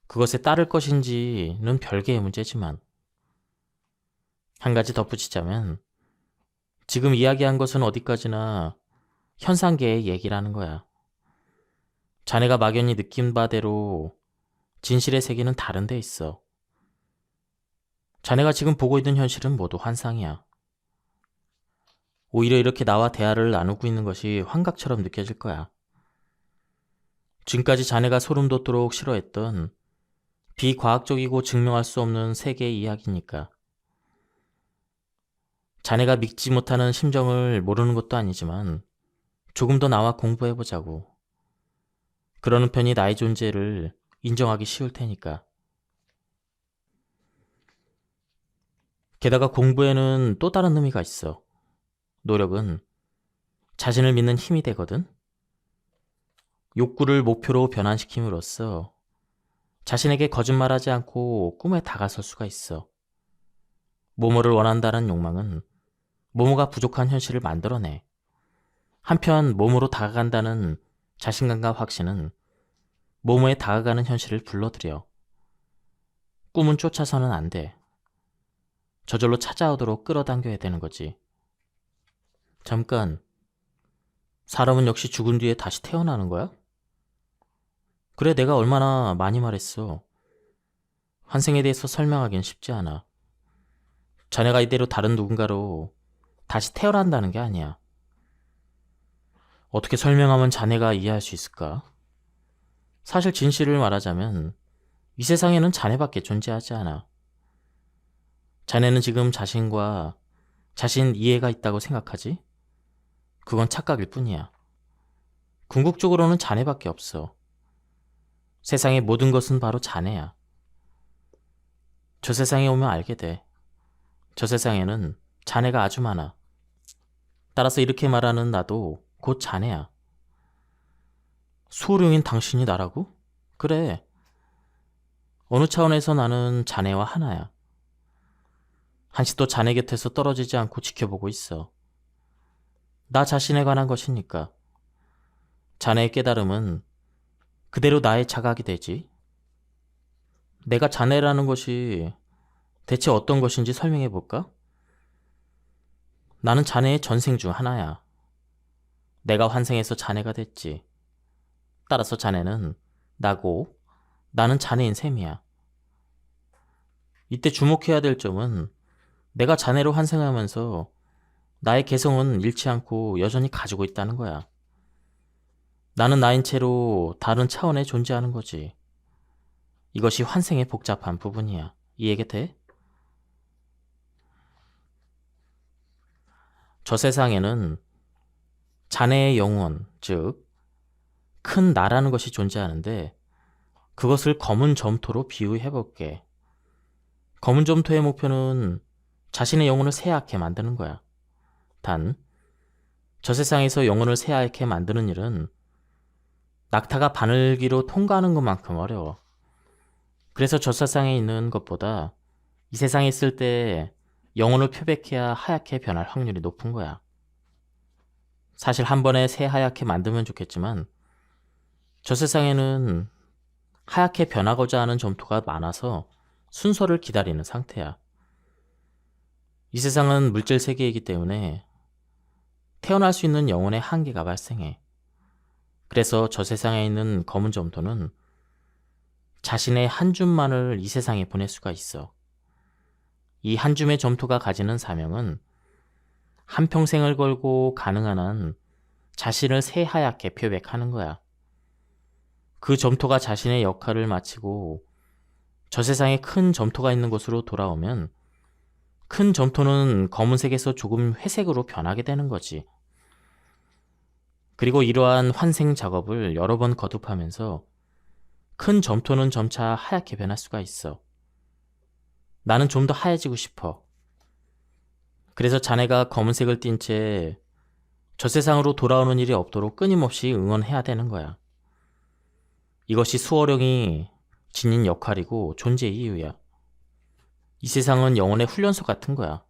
그것에 따를 것인지는 별개의 문제지만 한 가지 덧붙이자면 지금 이야기한 것은 어디까지나 현상계의 얘기라는 거야. 자네가 막연히 느낀 바대로 진실의 세계는 다른 데 있어. 자네가 지금 보고 있는 현실은 모두 환상이야. 오히려 이렇게 나와 대화를 나누고 있는 것이 환각처럼 느껴질 거야. 지금까지 자네가 소름 돋도록 싫어했던 비과학적이고 증명할 수 없는 세계의 이야기니까. 자네가 믿지 못하는 심정을 모르는 것도 아니지만 조금 더 나와 공부해보자고. 그러는 편이 나의 존재를 인정하기 쉬울 테니까. 게다가 공부에는 또 다른 의미가 있어. 노력은 자신을 믿는 힘이 되거든. 욕구를 목표로 변환시킴으로써 자신에게 거짓말하지 않고 꿈에 다가설 수가 있어. 뭐뭐를 원한다는 욕망은 뭐뭐가 부족한 현실을 만들어내. 한편 뭐뭐로 다가간다는 자신감과 확신은 뭐뭐에 다가가는 현실을 불러들여. 꿈은 쫓아서는 안 돼. 저절로 찾아오도록 끌어당겨야 되는 거지. 잠깐, 사람은 역시 죽은 뒤에 다시 태어나는 거야? 그래, 내가 얼마나 많이 말했어. 환생에 대해서 설명하기는 쉽지 않아. 자네가 이대로 다른 누군가로 다시 태어난다는 게 아니야. 어떻게 설명하면 자네가 이해할 수 있을까? 사실 진실을 말하자면 이 세상에는 자네밖에 존재하지 않아. 자네는 지금 자신과 자신 이해가 있다고 생각하지? 그건 착각일 뿐이야. 궁극적으로는 자네밖에 없어. 세상의 모든 것은 바로 자네야. 저 세상에 오면 알게 돼. 저 세상에는 자네가 아주 많아. 따라서 이렇게 말하는 나도 곧 자네야. 수호령인 당신이 나라고? 그래. 어느 차원에서 나는 자네와 하나야. 한시도 자네 곁에서 떨어지지 않고 지켜보고 있어. 나 자신에 관한 것이니까. 자네의 깨달음은 그대로 나의 자각이 되지. 내가 자네라는 것이 대체 어떤 것인지 설명해 볼까? 나는 자네의 전생 중 하나야. 내가 환생해서 자네가 됐지. 따라서 자네는 나고 나는 자네인 셈이야. 이때 주목해야 될 점은 내가 자네로 환생하면서 나의 개성은 잃지 않고 여전히 가지고 있다는 거야. 나는 나인 채로 다른 차원에 존재하는 거지. 이것이 환생의 복잡한 부분이야. 이해가 돼? 저 세상에는 자네의 영혼, 즉 큰 나라는 것이 존재하는데 그것을 검은 점토로 비유해볼게. 검은 점토의 목표는 자신의 영혼을 새하얗게 만드는 거야. 단, 저 세상에서 영혼을 새하얗게 만드는 일은 낙타가 바늘기로 통과하는 것만큼 어려워. 그래서 저 세상에 있는 것보다 이 세상에 있을 때 영혼을 표백해야 하얗게 변할 확률이 높은 거야. 사실 한 번에 새하얗게 만들면 좋겠지만 저 세상에는 하얗게 변하고자 하는 점토가 많아서 순서를 기다리는 상태야. 이 세상은 물질 세계이기 때문에 태어날 수 있는 영혼의 한계가 발생해. 그래서 저 세상에 있는 검은 점토는 자신의 한 줌만을 이 세상에 보낼 수가 있어. 이 한 줌의 점토가 가지는 사명은 한평생을 걸고 가능한 한 자신을 새하얗게 표백하는 거야. 그 점토가 자신의 역할을 마치고 저 세상에 큰 점토가 있는 곳으로 돌아오면 큰 점토는 검은색에서 조금 회색으로 변하게 되는 거지. 그리고 이러한 환생 작업을 여러 번 거듭하면서 큰 점토는 점차 하얗게 변할 수가 있어. 나는 좀 더 하얘지고 싶어. 그래서 자네가 검은색을 띤 채 저 세상으로 돌아오는 일이 없도록 끊임없이 응원해야 되는 거야. 이것이 수호령이 지닌 역할이고 존재의 이유야. 이 세상은 영혼의 훈련소 같은 거야.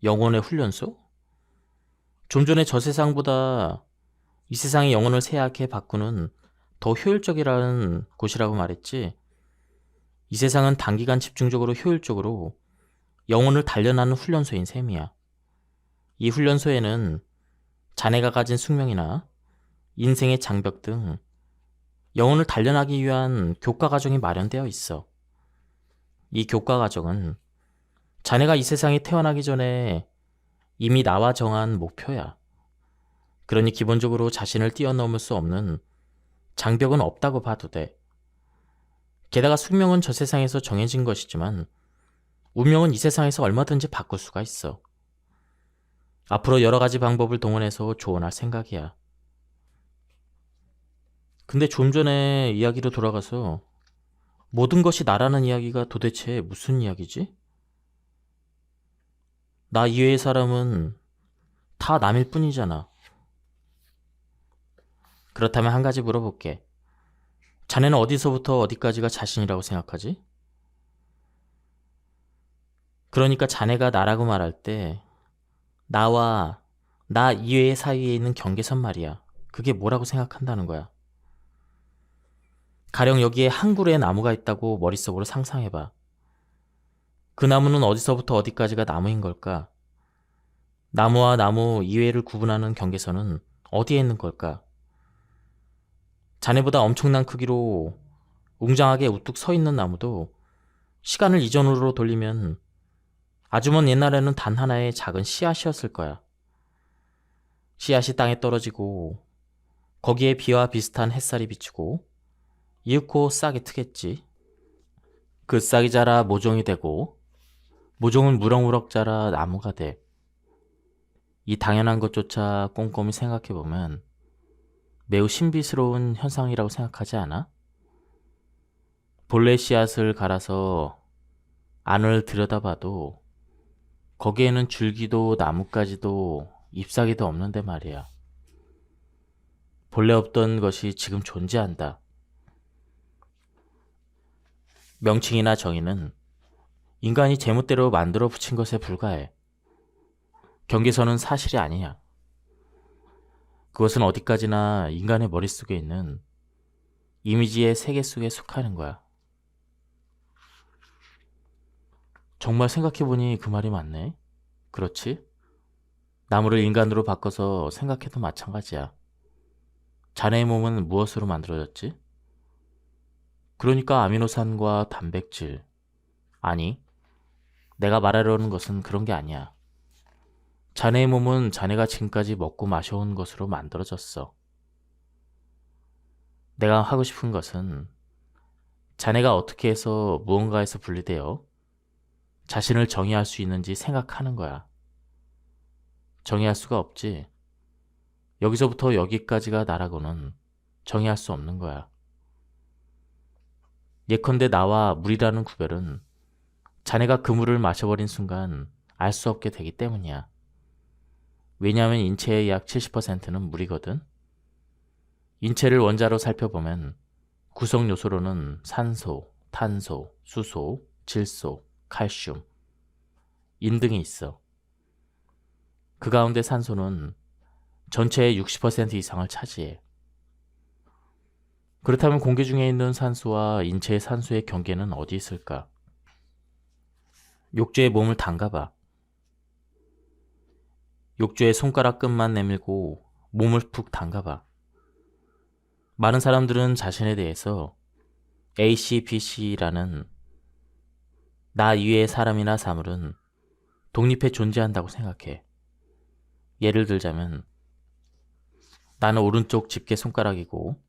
영혼의 훈련소? 좀 전에 저 세상보다 이 세상의 영혼을 새하얗게 바꾸는 더 효율적이라는 곳이라고 말했지. 이 세상은 단기간 집중적으로 효율적으로 영혼을 단련하는 훈련소인 셈이야. 이 훈련소에는 자네가 가진 숙명이나 인생의 장벽 등 영혼을 단련하기 위한 교과 과정이 마련되어 있어. 이 교과 과정은 자네가 이 세상에 태어나기 전에 이미 나와 정한 목표야. 그러니 기본적으로 자신을 뛰어넘을 수 없는 장벽은 없다고 봐도 돼. 게다가 숙명은 저 세상에서 정해진 것이지만 운명은 이 세상에서 얼마든지 바꿀 수가 있어. 앞으로 여러 가지 방법을 동원해서 조언할 생각이야. 근데 좀 전에 이야기로 돌아가서 모든 것이 나라는 이야기가 도대체 무슨 이야기지? 나 이외의 사람은 다 남일 뿐이잖아. 그렇다면 한 가지 물어볼게. 자네는 어디서부터 어디까지가 자신이라고 생각하지? 그러니까 자네가 나라고 말할 때 나와 나 이외의 사이에 있는 경계선 말이야. 그게 뭐라고 생각한다는 거야. 가령 여기에 한 그루의 나무가 있다고 머릿속으로 상상해봐. 그 나무는 어디서부터 어디까지가 나무인 걸까? 나무와 나무 이외를 구분하는 경계선은 어디에 있는 걸까? 자네보다 엄청난 크기로 웅장하게 우뚝 서 있는 나무도 시간을 이전으로 돌리면 아주 먼 옛날에는 단 하나의 작은 씨앗이었을 거야. 씨앗이 땅에 떨어지고 거기에 비와 비슷한 햇살이 비추고 이윽고 싹이 트겠지. 그 싹이 자라 모종이 되고 모종은 무럭무럭 자라 나무가 돼. 이 당연한 것조차 꼼꼼히 생각해보면 매우 신비스러운 현상이라고 생각하지 않아? 본래 씨앗을 갈아서 안을 들여다봐도 거기에는 줄기도 나뭇가지도 잎사귀도 없는데 말이야. 본래 없던 것이 지금 존재한다. 명칭이나 정의는 인간이 제멋대로 만들어 붙인 것에 불과해. 경계선은 사실이 아니야. 그것은 어디까지나 인간의 머릿속에 있는 이미지의 세계 속에 속하는 거야. 정말 생각해보니 그 말이 맞네. 그렇지? 나무를 인간으로 바꿔서 생각해도 마찬가지야. 자네의 몸은 무엇으로 만들어졌지? 그러니까 아미노산과 단백질. 아니, 내가 말하려는 것은 그런 게 아니야. 자네의 몸은 자네가 지금까지 먹고 마셔온 것으로 만들어졌어. 내가 하고 싶은 것은 자네가 어떻게 해서 무언가에서 분리되어 자신을 정의할 수 있는지 생각하는 거야. 정의할 수가 없지. 여기서부터 여기까지가 나라고는 정의할 수 없는 거야. 예컨대 나와 물이라는 구별은 자네가 그 물을 마셔버린 순간 알 수 없게 되기 때문이야. 왜냐하면 인체의 약 70%는 물이거든. 인체를 원자로 살펴보면 구성 요소로는 산소, 탄소, 수소, 질소, 칼슘, 인 등이 있어. 그 가운데 산소는 전체의 60% 이상을 차지해. 그렇다면 공기 중에 있는 산소와 인체의 산소의 경계는 어디 있을까? 욕조에 몸을 담가봐. 욕조에 손가락 끝만 내밀고 몸을 푹 담가봐. 많은 사람들은 자신에 대해서 A, C, B, C라는 나 이외의 사람이나 사물은 독립해 존재한다고 생각해. 예를 들자면 나는 오른쪽 집게 손가락이고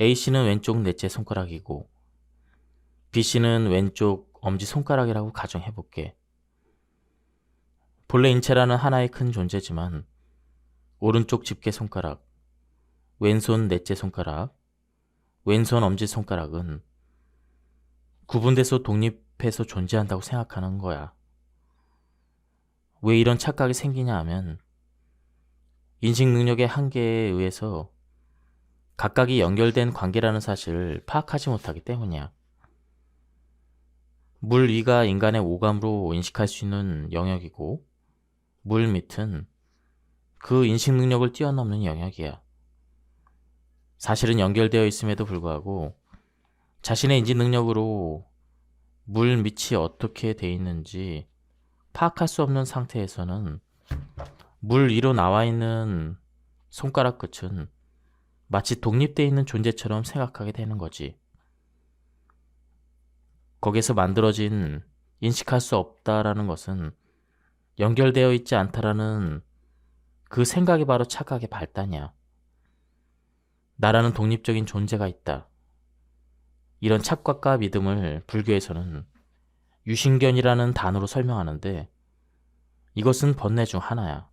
A씨는 왼쪽 넷째 손가락이고 B씨는 왼쪽 엄지손가락이라고 가정해볼게. 본래 인체라는 하나의 큰 존재지만 오른쪽 집게 손가락, 왼손 넷째 손가락, 왼손 엄지손가락은 구분돼서 독립해서 존재한다고 생각하는 거야. 왜 이런 착각이 생기냐 하면 인식 능력의 한계에 의해서 각각이 연결된 관계라는 사실을 파악하지 못하기 때문이야. 물 위가 인간의 오감으로 인식할 수 있는 영역이고 물 밑은 그 인식 능력을 뛰어넘는 영역이야. 사실은 연결되어 있음에도 불구하고 자신의 인지 능력으로 물 밑이 어떻게 돼 있는지 파악할 수 없는 상태에서는 물 위로 나와 있는 손가락 끝은 마치 독립되어 있는 존재처럼 생각하게 되는 거지. 거기서 만들어진 인식할 수 없다라는 것은 연결되어 있지 않다라는 그 생각이 바로 착각의 발단이야. 나라는 독립적인 존재가 있다. 이런 착각과 믿음을 불교에서는 유신견이라는 단어로 설명하는데 이것은 번뇌 중 하나야.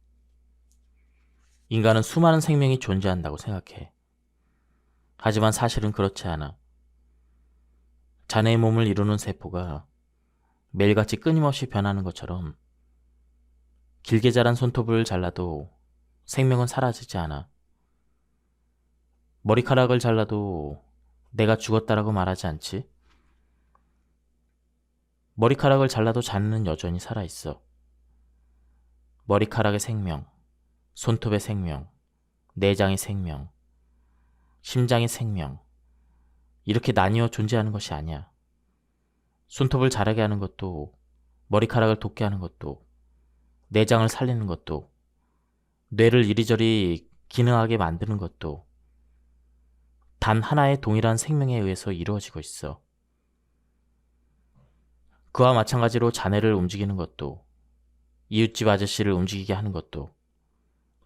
인간은 수많은 생명이 존재한다고 생각해. 하지만 사실은 그렇지 않아. 자네의 몸을 이루는 세포가 매일같이 끊임없이 변하는 것처럼 길게 자란 손톱을 잘라도 생명은 사라지지 않아. 머리카락을 잘라도 내가 죽었다라고 말하지 않지? 머리카락을 잘라도 자네는 여전히 살아있어. 머리카락의 생명, 손톱의 생명, 내장의 생명, 심장의 생명, 이렇게 나뉘어 존재하는 것이 아니야. 손톱을 자라게 하는 것도, 머리카락을 돋게 하는 것도, 내장을 살리는 것도, 뇌를 이리저리 기능하게 만드는 것도 단 하나의 동일한 생명에 의해서 이루어지고 있어. 그와 마찬가지로 자네를 움직이는 것도, 이웃집 아저씨를 움직이게 하는 것도,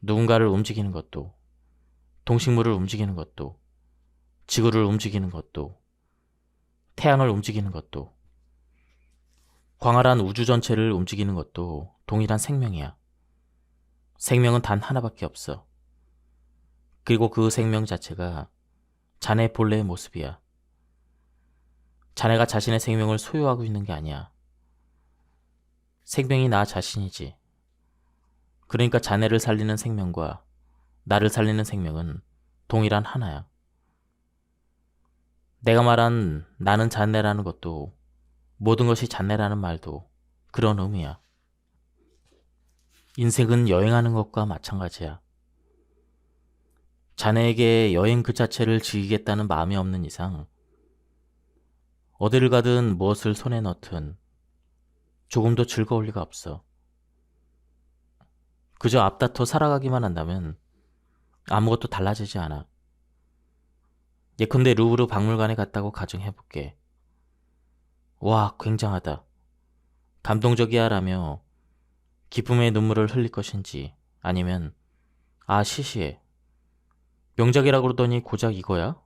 누군가를 움직이는 것도, 동식물을 움직이는 것도, 지구를 움직이는 것도, 태양을 움직이는 것도, 광활한 우주 전체를 움직이는 것도 동일한 생명이야. 생명은 단 하나밖에 없어. 그리고 그 생명 자체가 자네 본래의 모습이야. 자네가 자신의 생명을 소유하고 있는 게 아니야. 생명이 나 자신이지. 그러니까 자네를 살리는 생명과 나를 살리는 생명은 동일한 하나야. 내가 말한 나는 자네라는 것도, 모든 것이 자네라는 말도 그런 의미야. 인생은 여행하는 것과 마찬가지야. 자네에게 여행 그 자체를 즐기겠다는 마음이 없는 이상 어디를 가든 무엇을 손에 넣든 조금도 즐거울 리가 없어. 그저 앞다퉈 살아가기만 한다면 아무것도 달라지지 않아. 예컨대 루브르 박물관에 갔다고 가정해볼게. 와, 굉장하다. 감동적이야 라며 기쁨의 눈물을 흘릴 것인지, 아니면 아, 시시해. 명작이라고 그러더니 고작 이거야?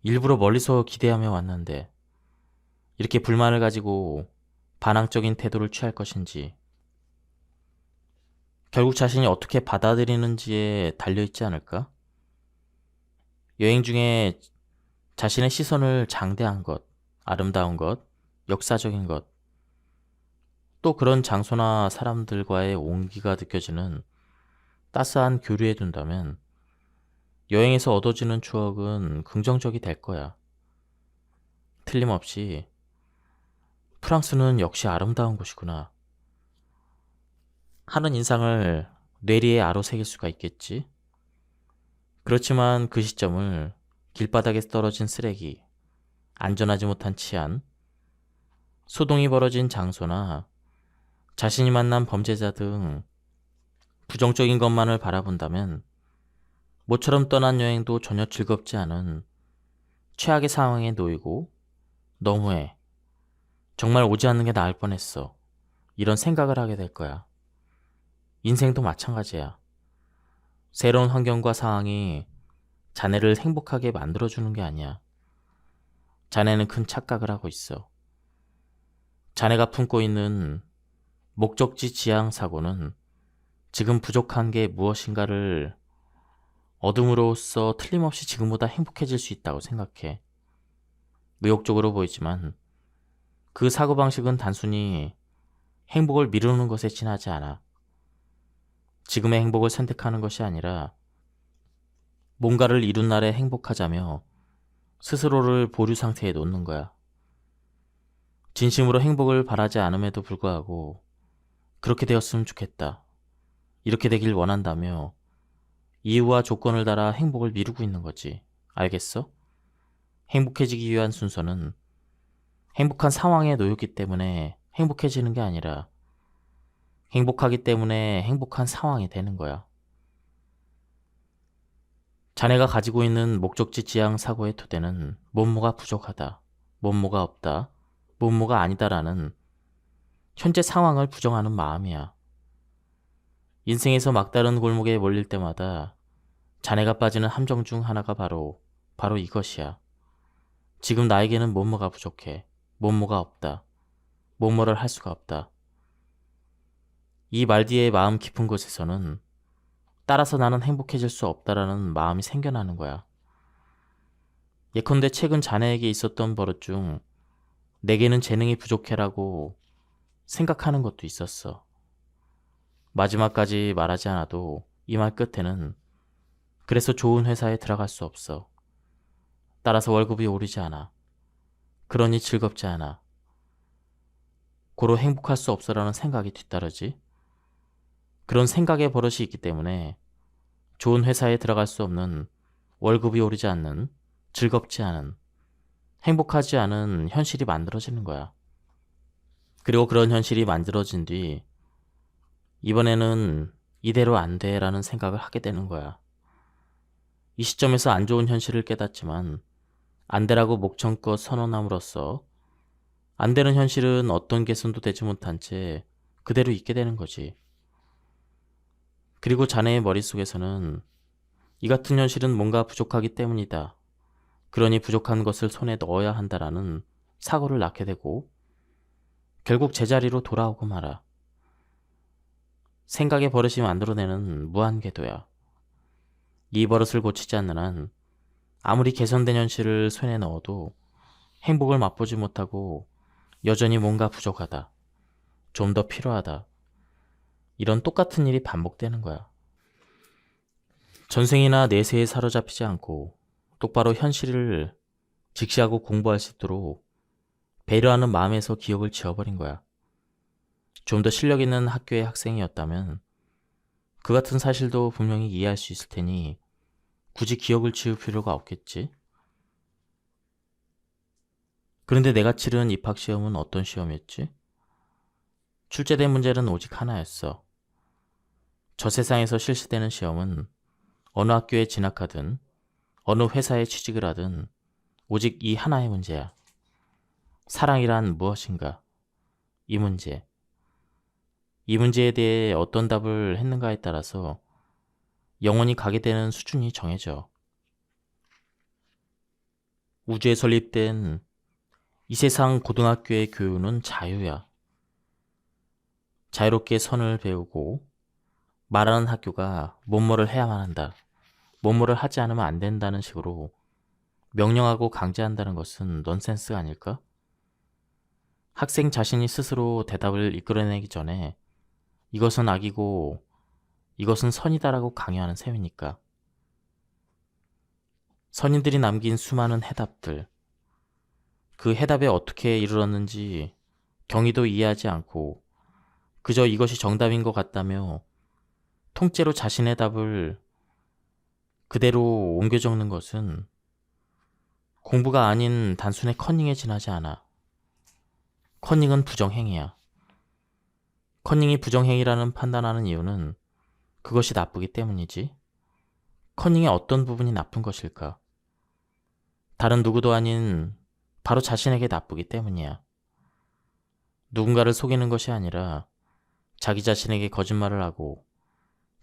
일부러 멀리서 기대하며 왔는데, 이렇게 불만을 가지고 반항적인 태도를 취할 것인지, 결국 자신이 어떻게 받아들이는지에 달려있지 않을까? 여행 중에 자신의 시선을 장대한 것, 아름다운 것, 역사적인 것, 또 그런 장소나 사람들과의 온기가 느껴지는 따스한 교류에 둔다면 여행에서 얻어지는 추억은 긍정적이 될 거야. 틀림없이 프랑스는 역시 아름다운 곳이구나 하는 인상을 뇌리에 아로새길 수가 있겠지. 그렇지만 그 시점을 길바닥에 떨어진 쓰레기, 안전하지 못한 치안, 소동이 벌어진 장소나 자신이 만난 범죄자 등 부정적인 것만을 바라본다면 모처럼 떠난 여행도 전혀 즐겁지 않은 최악의 상황에 놓이고 너무해, 정말 오지 않는 게 나을 뻔했어, 이런 생각을 하게 될 거야. 인생도 마찬가지야. 새로운 환경과 상황이 자네를 행복하게 만들어주는 게 아니야. 자네는 큰 착각을 하고 있어. 자네가 품고 있는 목적지 지향 사고는 지금 부족한 게 무엇인가를 얻음으로써 틀림없이 지금보다 행복해질 수 있다고 생각해. 의욕적으로 보이지만 그 사고방식은 단순히 행복을 미루는 것에 지나지 않아. 지금의 행복을 선택하는 것이 아니라 뭔가를 이룬 날에 행복하자며 스스로를 보류 상태에 놓는 거야. 진심으로 행복을 바라지 않음에도 불구하고 그렇게 되었으면 좋겠다, 이렇게 되길 원한다며 이유와 조건을 달아 행복을 미루고 있는 거지. 알겠어? 행복해지기 위한 순서는 행복한 상황에 놓였기 때문에 행복해지는 게 아니라 행복하기 때문에 행복한 상황이 되는 거야. 자네가 가지고 있는 목적지 지향 사고의 토대는 뭐뭐가 부족하다, 뭐뭐가 없다, 뭐뭐가 아니다라는 현재 상황을 부정하는 마음이야. 인생에서 막다른 골목에 몰릴 때마다 자네가 빠지는 함정 중 하나가 바로 이것이야. 지금 나에게는 뭐뭐가 부족해, 뭐뭐가 없다, 뭐뭐를 할 수가 없다. 이 말 뒤에 마음 깊은 곳에서는 따라서 나는 행복해질 수 없다라는 마음이 생겨나는 거야. 예컨대 최근 자네에게 있었던 버릇 중 내게는 재능이 부족해라고 생각하는 것도 있었어. 마지막까지 말하지 않아도 이 말 끝에는 그래서 좋은 회사에 들어갈 수 없어. 따라서 월급이 오르지 않아. 그러니 즐겁지 않아. 고로 행복할 수 없어라는 생각이 뒤따르지. 그런 생각의 버릇이 있기 때문에 좋은 회사에 들어갈 수 없는, 월급이 오르지 않는, 즐겁지 않은, 행복하지 않은 현실이 만들어지는 거야. 그리고 그런 현실이 만들어진 뒤 이번에는 이대로 안 돼라는 생각을 하게 되는 거야. 이 시점에서 안 좋은 현실을 깨닫지만 안 되라고 목청껏 선언함으로써 안 되는 현실은 어떤 개선도 되지 못한 채 그대로 있게 되는 거지. 그리고 자네의 머릿속에서는 이 같은 현실은 뭔가 부족하기 때문이다. 그러니 부족한 것을 손에 넣어야 한다라는 사고를 낳게 되고 결국 제자리로 돌아오고 말아. 생각의 버릇이 만들어내는 무한궤도야. 이 버릇을 고치지 않는 한 아무리 개선된 현실을 손에 넣어도 행복을 맛보지 못하고 여전히 뭔가 부족하다. 좀 더 필요하다. 이런 똑같은 일이 반복되는 거야. 전생이나 내세에 사로잡히지 않고 똑바로 현실을 직시하고 공부할 수 있도록 배려하는 마음에서 기억을 지워버린 거야. 좀 더 실력 있는 학교의 학생이었다면 그 같은 사실도 분명히 이해할 수 있을 테니 굳이 기억을 지울 필요가 없겠지. 그런데 내가 치른 입학시험은 어떤 시험이었지? 출제된 문제는 오직 하나였어. 저 세상에서 실시되는 시험은 어느 학교에 진학하든 어느 회사에 취직을 하든 오직 이 하나의 문제야. 사랑이란 무엇인가? 이 문제. 이 문제에 대해 어떤 답을 했는가에 따라서 영원히 가게 되는 수준이 정해져. 우주에 설립된 이 세상 고등학교의 교육은 자유야. 자유롭게 선을 배우고 말하는 학교가 뭐뭐를 해야만 한다. 뭐뭐를 하지 않으면 안 된다는 식으로 명령하고 강제한다는 것은 넌센스 아닐까? 학생 자신이 스스로 대답을 이끌어내기 전에 이것은 악이고 이것은 선이다라고 강요하는 셈이니까. 선인들이 남긴 수많은 해답들, 그 해답에 어떻게 이르렀는지 경위도 이해하지 않고 그저 이것이 정답인 것 같다며 통째로 자신의 답을 그대로 옮겨 적는 것은 공부가 아닌 단순의 커닝에 지나지 않아. 커닝은 부정행위야. 커닝이 부정행위라는 판단하는 이유는 그것이 나쁘기 때문이지. 커닝의 어떤 부분이 나쁜 것일까? 다른 누구도 아닌 바로 자신에게 나쁘기 때문이야. 누군가를 속이는 것이 아니라 자기 자신에게 거짓말을 하고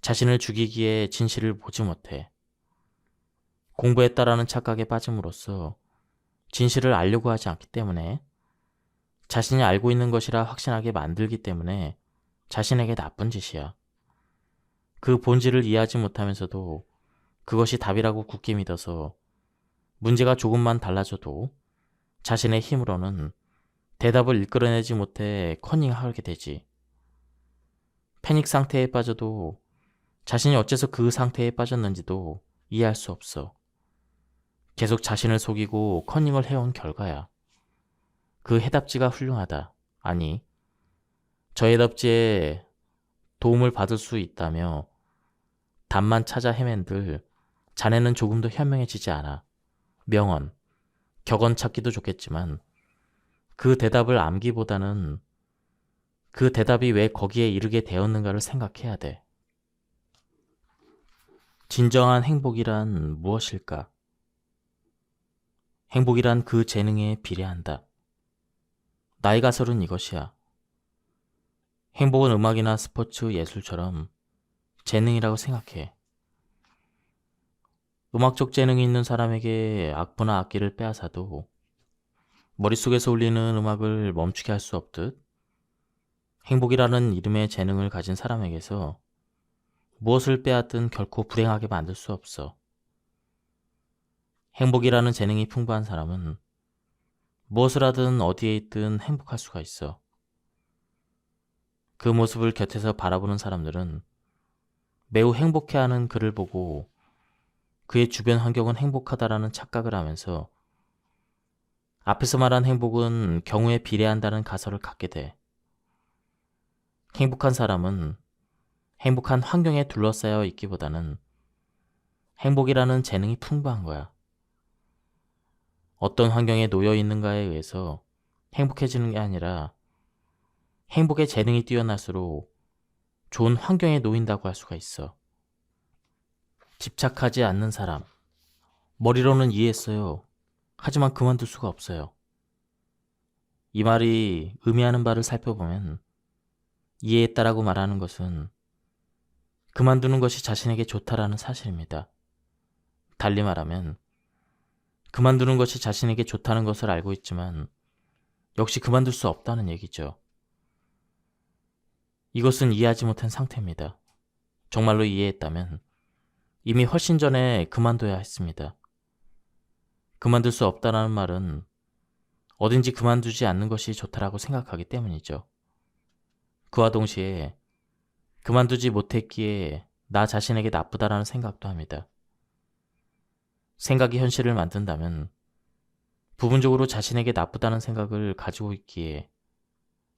자신을 죽이기에 진실을 보지 못해. 공부했다라는 착각에 빠짐으로써 진실을 알려고 하지 않기 때문에, 자신이 알고 있는 것이라 확신하게 만들기 때문에 자신에게 나쁜 짓이야. 그 본질을 이해하지 못하면서도 그것이 답이라고 굳게 믿어서 문제가 조금만 달라져도 자신의 힘으로는 대답을 이끌어내지 못해 커닝하게 되지. 패닉 상태에 빠져도 자신이 어째서 그 상태에 빠졌는지도 이해할 수 없어. 계속 자신을 속이고 커닝을 해온 결과야. 그 해답지가 훌륭하다. 아니, 저 해답지에 도움을 받을 수 있다며 답만 찾아 헤맨들 자네는 조금도 현명해지지 않아. 명언, 격언 찾기도 좋겠지만 그 대답을 암기보다는 그 대답이 왜 거기에 이르게 되었는가를 생각해야 돼. 진정한 행복이란 무엇일까? 행복이란 그 재능에 비례한다. 나의 가설은 이것이야. 행복은 음악이나 스포츠, 예술처럼 재능이라고 생각해. 음악적 재능이 있는 사람에게 악보나 악기를 빼앗아도 머릿속에서 울리는 음악을 멈추게 할 수 없듯, 행복이라는 이름의 재능을 가진 사람에게서 무엇을 빼앗든 결코 불행하게 만들 수 없어. 행복이라는 재능이 풍부한 사람은 무엇을 하든 어디에 있든 행복할 수가 있어. 그 모습을 곁에서 바라보는 사람들은 매우 행복해하는 그를 보고 그의 주변 환경은 행복하다라는 착각을 하면서 앞에서 말한 행복은 경우에 비례한다는 가설을 갖게 돼. 행복한 사람은 행복한 환경에 둘러싸여 있기보다는 행복이라는 재능이 풍부한 거야. 어떤 환경에 놓여 있는가에 의해서 행복해지는 게 아니라 행복의 재능이 뛰어날수록 좋은 환경에 놓인다고 할 수가 있어. 집착하지 않는 사람. 머리로는 이해했어요. 하지만 그만둘 수가 없어요. 이 말이 의미하는 바를 살펴보면 이해했다라고 말하는 것은 그만두는 것이 자신에게 좋다라는 사실입니다. 달리 말하면 그만두는 것이 자신에게 좋다는 것을 알고 있지만 역시 그만둘 수 없다는 얘기죠. 이것은 이해하지 못한 상태입니다. 정말로 이해했다면 이미 훨씬 전에 그만둬야 했습니다. 그만둘 수 없다는 말은 어딘지 그만두지 않는 것이 좋다라고 생각하기 때문이죠. 그와 동시에 그만두지 못했기에 나 자신에게 나쁘다라는 생각도 합니다. 생각이 현실을 만든다면 부분적으로 자신에게 나쁘다는 생각을 가지고 있기에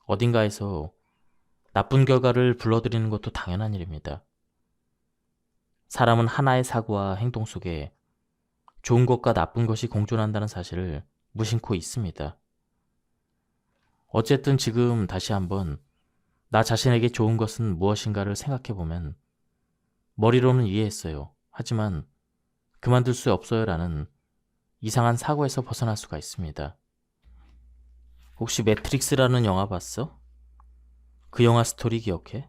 어딘가에서 나쁜 결과를 불러들이는 것도 당연한 일입니다. 사람은 하나의 사고와 행동 속에 좋은 것과 나쁜 것이 공존한다는 사실을 무심코 있습니다. 어쨌든 지금 다시 한번 나 자신에게 좋은 것은 무엇인가를 생각해보면 머리로는 이해했어요. 하지만 그만둘 수 없어요라는 이상한 사고에서 벗어날 수가 있습니다. 혹시 매트릭스라는 영화 봤어? 그 영화 스토리 기억해?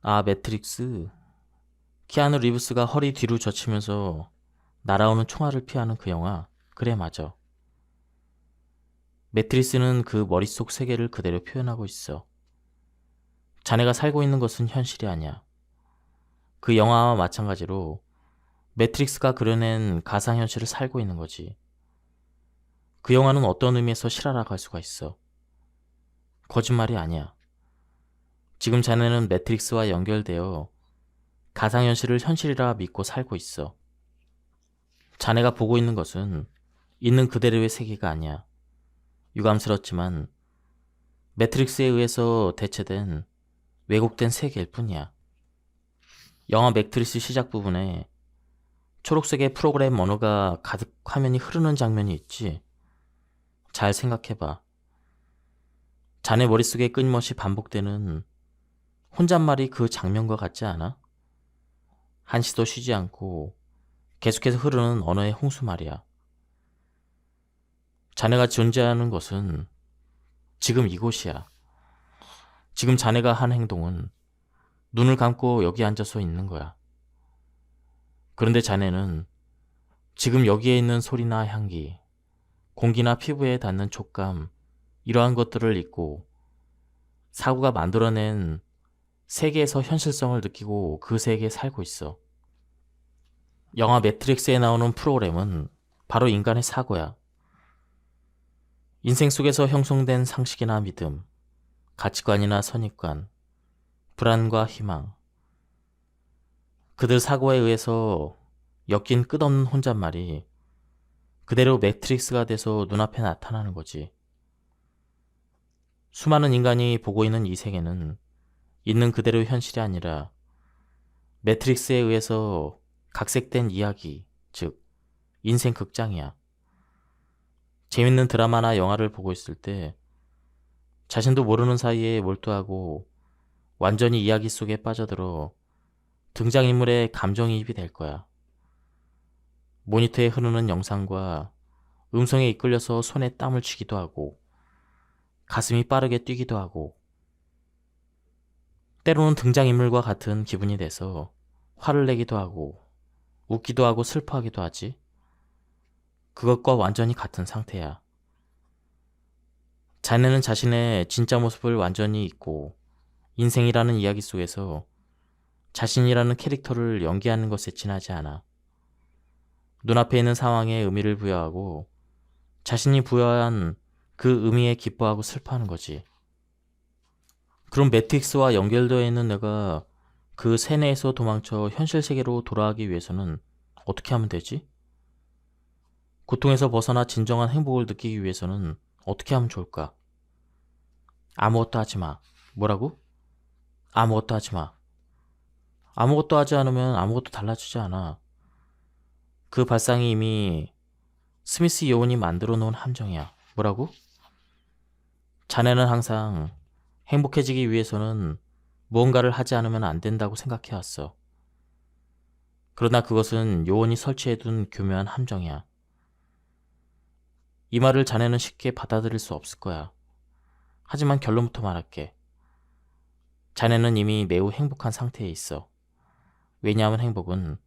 아, 매트릭스. 키아누 리브스가 허리 뒤로 젖히면서 날아오는 총알을 피하는 그 영화. 그래, 맞아. 매트릭스는 그 머릿속 세계를 그대로 표현하고 있어. 자네가 살고 있는 것은 현실이 아니야. 그 영화와 마찬가지로 매트릭스가 그려낸 가상현실을 살고 있는 거지. 그 영화는 어떤 의미에서 실화라고 할 수가 있어. 거짓말이 아니야. 지금 자네는 매트릭스와 연결되어 가상현실을 현실이라 믿고 살고 있어. 자네가 보고 있는 것은 있는 그대로의 세계가 아니야. 유감스럽지만 매트릭스에 의해서 대체된 왜곡된 세계일 뿐이야. 영화 매트릭스 시작 부분에 초록색의 프로그램 언어가 가득 화면이 흐르는 장면이 있지. 잘 생각해봐. 자네 머릿속에 끊임없이 반복되는 혼잣말이 그 장면과 같지 않아? 한시도 쉬지 않고 계속해서 흐르는 언어의 홍수 말이야. 자네가 존재하는 것은 지금 이곳이야. 지금 자네가 한 행동은 눈을 감고 여기 앉아서 있는 거야. 그런데 자네는 지금 여기에 있는 소리나 향기, 공기나 피부에 닿는 촉감, 이러한 것들을 잊고 사고가 만들어낸 세계에서 현실성을 느끼고 그 세계에 살고 있어. 영화 매트릭스에 나오는 프로그램은 바로 인간의 사고야. 인생 속에서 형성된 상식이나 믿음, 가치관이나 선입관, 불안과 희망, 그들 사고에 의해서 엮인 끝없는 혼잣말이 그대로 매트릭스가 돼서 눈앞에 나타나는 거지. 수많은 인간이 보고 있는 이 세계는 있는 그대로 현실이 아니라 매트릭스에 의해서 각색된 이야기, 즉 인생 극장이야. 재밌는 드라마나 영화를 보고 있을 때 자신도 모르는 사이에 몰두하고 완전히 이야기 속에 빠져들어 등장인물의 감정이입이 될 거야. 모니터에 흐르는 영상과 음성에 이끌려서 손에 땀을 쥐기도 하고 가슴이 빠르게 뛰기도 하고 때로는 등장인물과 같은 기분이 돼서 화를 내기도 하고 웃기도 하고 슬퍼하기도 하지. 그것과 완전히 같은 상태야. 자네는 자신의 진짜 모습을 완전히 잊고 인생이라는 이야기 속에서 자신이라는 캐릭터를 연기하는 것에 지나지 않아. 눈앞에 있는 상황에 의미를 부여하고 자신이 부여한 그 의미에 기뻐하고 슬퍼하는 거지. 그럼 매트릭스와 연결되어 있는 내가 그 세뇌에서 도망쳐 현실 세계로 돌아가기 위해서는 어떻게 하면 되지? 고통에서 벗어나 진정한 행복을 느끼기 위해서는 어떻게 하면 좋을까? 아무것도 하지 마. 뭐라고? 아무것도 하지 마. 아무것도 하지 않으면 아무것도 달라지지 않아. 그 발상이 이미 스미스 요원이 만들어 놓은 함정이야. 뭐라고? 자네는 항상 행복해지기 위해서는 무언가를 하지 않으면 안 된다고 생각해왔어. 그러나 그것은 요원이 설치해둔 교묘한 함정이야. 이 말을 자네는 쉽게 받아들일 수 없을 거야. 하지만 결론부터 말할게. 자네는 이미 매우 행복한 상태에 있어. 왜냐하면 행복은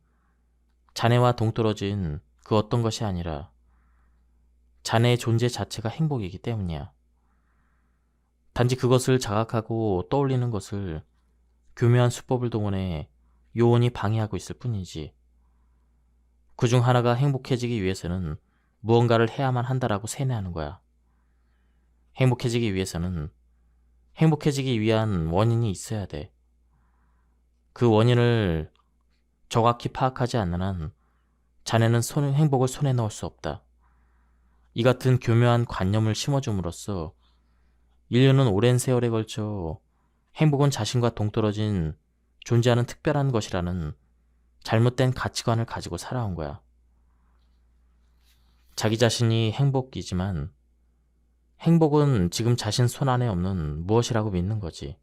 자네와 동떨어진 그 어떤 것이 아니라 자네의 존재 자체가 행복이기 때문이야. 단지 그것을 자각하고 떠올리는 것을 교묘한 수법을 동원해 요원이 방해하고 있을 뿐이지. 그중 하나가 행복해지기 위해서는 무언가를 해야만 한다라고 세뇌하는 거야. 행복해지기 위해서는 행복해지기 위한 원인이 있어야 돼. 그 원인을 정확히 파악하지 않는 한 자네는 행복을 손에 넣을 수 없다. 이 같은 교묘한 관념을 심어줌으로써 인류는 오랜 세월에 걸쳐 행복은 자신과 동떨어진 존재하는 특별한 것이라는 잘못된 가치관을 가지고 살아온 거야. 자기 자신이 행복이지만 행복은 지금 자신 손 안에 없는 무엇이라고 믿는 거지.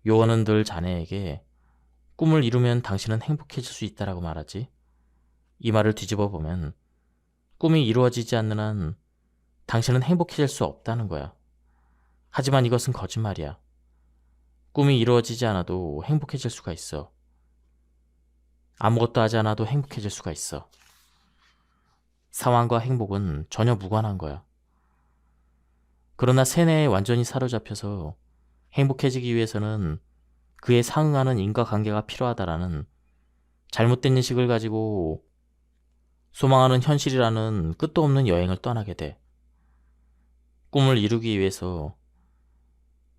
요원은 늘 자네에게 꿈을 이루면 당신은 행복해질 수 있다라고 말하지. 이 말을 뒤집어 보면 꿈이 이루어지지 않는 한 당신은 행복해질 수 없다는 거야. 하지만 이것은 거짓말이야. 꿈이 이루어지지 않아도 행복해질 수가 있어. 아무것도 하지 않아도 행복해질 수가 있어. 상황과 행복은 전혀 무관한 거야. 그러나 세뇌에 완전히 사로잡혀서 행복해지기 위해서는 그에 상응하는 인과관계가 필요하다라는 잘못된 인식을 가지고 소망하는 현실이라는 끝도 없는 여행을 떠나게 돼. 꿈을 이루기 위해서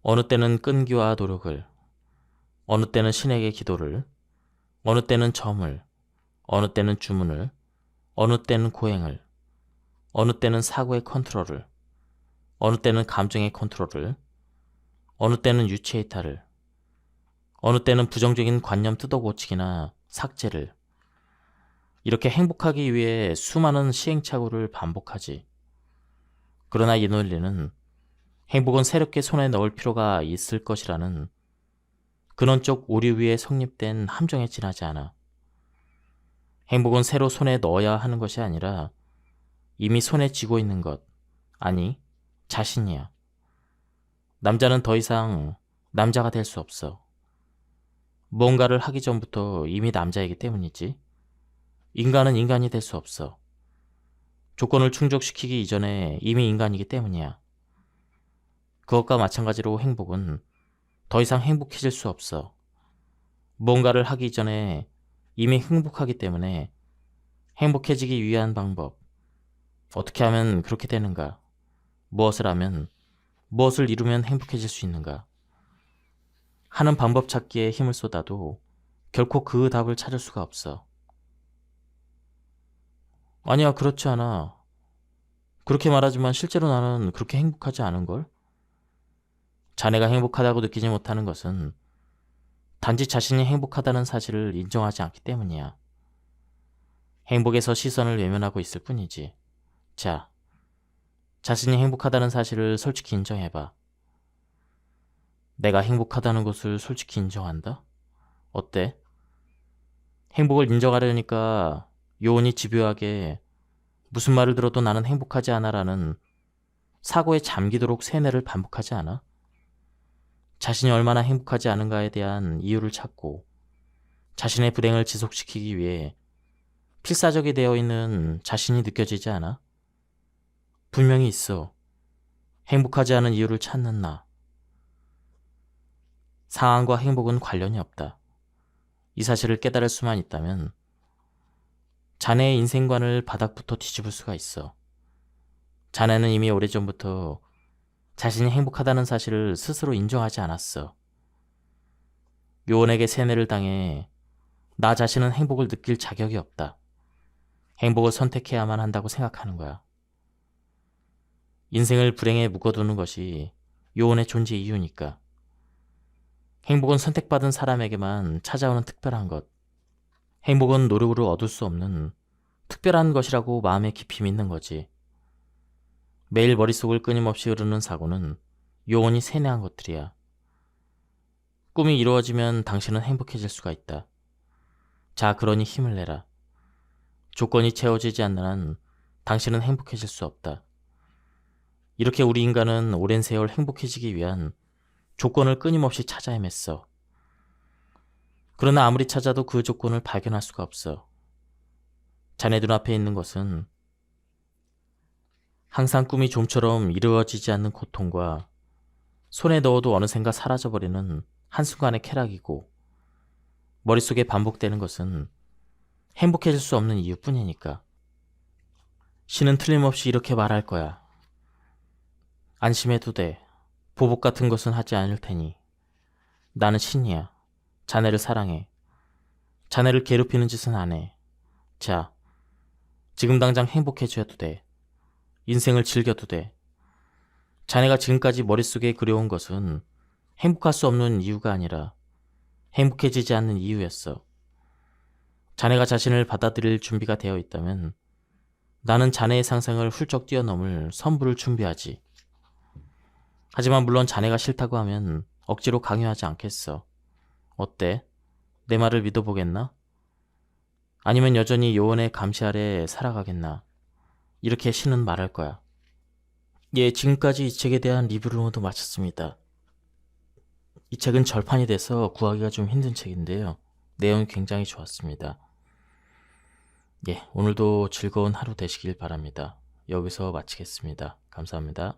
어느 때는 끈기와 노력을, 어느 때는 신에게 기도를, 어느 때는 점을, 어느 때는 주문을, 어느 때는 고행을, 어느 때는 사고의 컨트롤을, 어느 때는 감정의 컨트롤을, 어느 때는 유체 이탈을, 어느 때는 부정적인 관념 뜯어고치기나 삭제를, 이렇게 행복하기 위해 수많은 시행착오를 반복하지. 그러나 이 논리는 행복은 새롭게 손에 넣을 필요가 있을 것이라는 근원적 오류 위에 성립된 함정에 지나지 않아. 행복은 새로 손에 넣어야 하는 것이 아니라 이미 손에 쥐고 있는 것, 아니, 자신이야. 남자는 더 이상 남자가 될 수 없어. 무언가를 하기 전부터 이미 남자이기 때문이지. 인간은 인간이 될 수 없어. 조건을 충족시키기 이전에 이미 인간이기 때문이야. 그것과 마찬가지로 행복은 더 이상 행복해질 수 없어. 무언가를 하기 전에 이미 행복하기 때문에 행복해지기 위한 방법, 어떻게 하면 그렇게 되는가? 무엇을 하면, 무엇을 이루면 행복해질 수 있는가? 하는 방법 찾기에 힘을 쏟아도 결코 그 답을 찾을 수가 없어. 아니야, 그렇지 않아. 그렇게 말하지만 실제로 나는 그렇게 행복하지 않은걸? 자네가 행복하다고 느끼지 못하는 것은 단지 자신이 행복하다는 사실을 인정하지 않기 때문이야. 행복에서 시선을 외면하고 있을 뿐이지. 자, 자신이 행복하다는 사실을 솔직히 인정해봐. 내가 행복하다는 것을 솔직히 인정한다? 어때? 행복을 인정하려니까 요원이 집요하게 무슨 말을 들어도 나는 행복하지 않아라는 사고에 잠기도록 세뇌를 반복하지 않아? 자신이 얼마나 행복하지 않은가에 대한 이유를 찾고 자신의 불행을 지속시키기 위해 필사적이 되어 있는 자신이 느껴지지 않아? 분명히 있어. 행복하지 않은 이유를 찾는 나. 상황과 행복은 관련이 없다. 이 사실을 깨달을 수만 있다면 자네의 인생관을 바닥부터 뒤집을 수가 있어. 자네는 이미 오래전부터 자신이 행복하다는 사실을 스스로 인정하지 않았어. 요원에게 세뇌를 당해 나 자신은 행복을 느낄 자격이 없다. 행복을 선택해야만 한다고 생각하는 거야. 인생을 불행에 묶어두는 것이 요원의 존재 이유니까. 행복은 선택받은 사람에게만 찾아오는 특별한 것. 행복은 노력으로 얻을 수 없는 특별한 것이라고 마음에 깊이 믿는 거지. 매일 머릿속을 끊임없이 흐르는 사고는 요원이 세뇌한 것들이야. 꿈이 이루어지면 당신은 행복해질 수가 있다. 자, 그러니 힘을 내라. 조건이 채워지지 않는 한 당신은 행복해질 수 없다. 이렇게 우리 인간은 오랜 세월 행복해지기 위한 조건을 끊임없이 찾아 헤맸어. 그러나 아무리 찾아도 그 조건을 발견할 수가 없어. 자네 눈앞에 있는 것은 항상 꿈이 좀처럼 이루어지지 않는 고통과 손에 넣어도 어느샌가 사라져버리는 한순간의 쾌락이고, 머릿속에 반복되는 것은 행복해질 수 없는 이유뿐이니까. 신은 틀림없이 이렇게 말할 거야. 안심해도 돼. 보복 같은 것은 하지 않을 테니. 나는 신이야. 자네를 사랑해. 자네를 괴롭히는 짓은 안 해. 자, 지금 당장 행복해져도 돼. 인생을 즐겨도 돼. 자네가 지금까지 머릿속에 그려온 것은 행복할 수 없는 이유가 아니라 행복해지지 않는 이유였어. 자네가 자신을 받아들일 준비가 되어 있다면 나는 자네의 상상을 훌쩍 뛰어넘을 선물을 준비하지. 하지만 물론 자네가 싫다고 하면 억지로 강요하지 않겠어. 어때? 내 말을 믿어보겠나? 아니면 여전히 요원의 감시 아래 살아가겠나? 이렇게 신은 말할 거야. 예, 지금까지 이 책에 대한 리뷰를 모두 마쳤습니다. 이 책은 절판이 돼서 구하기가 좀 힘든 책인데요. 내용이 굉장히 좋았습니다. 예, 오늘도 즐거운 하루 되시길 바랍니다. 여기서 마치겠습니다. 감사합니다.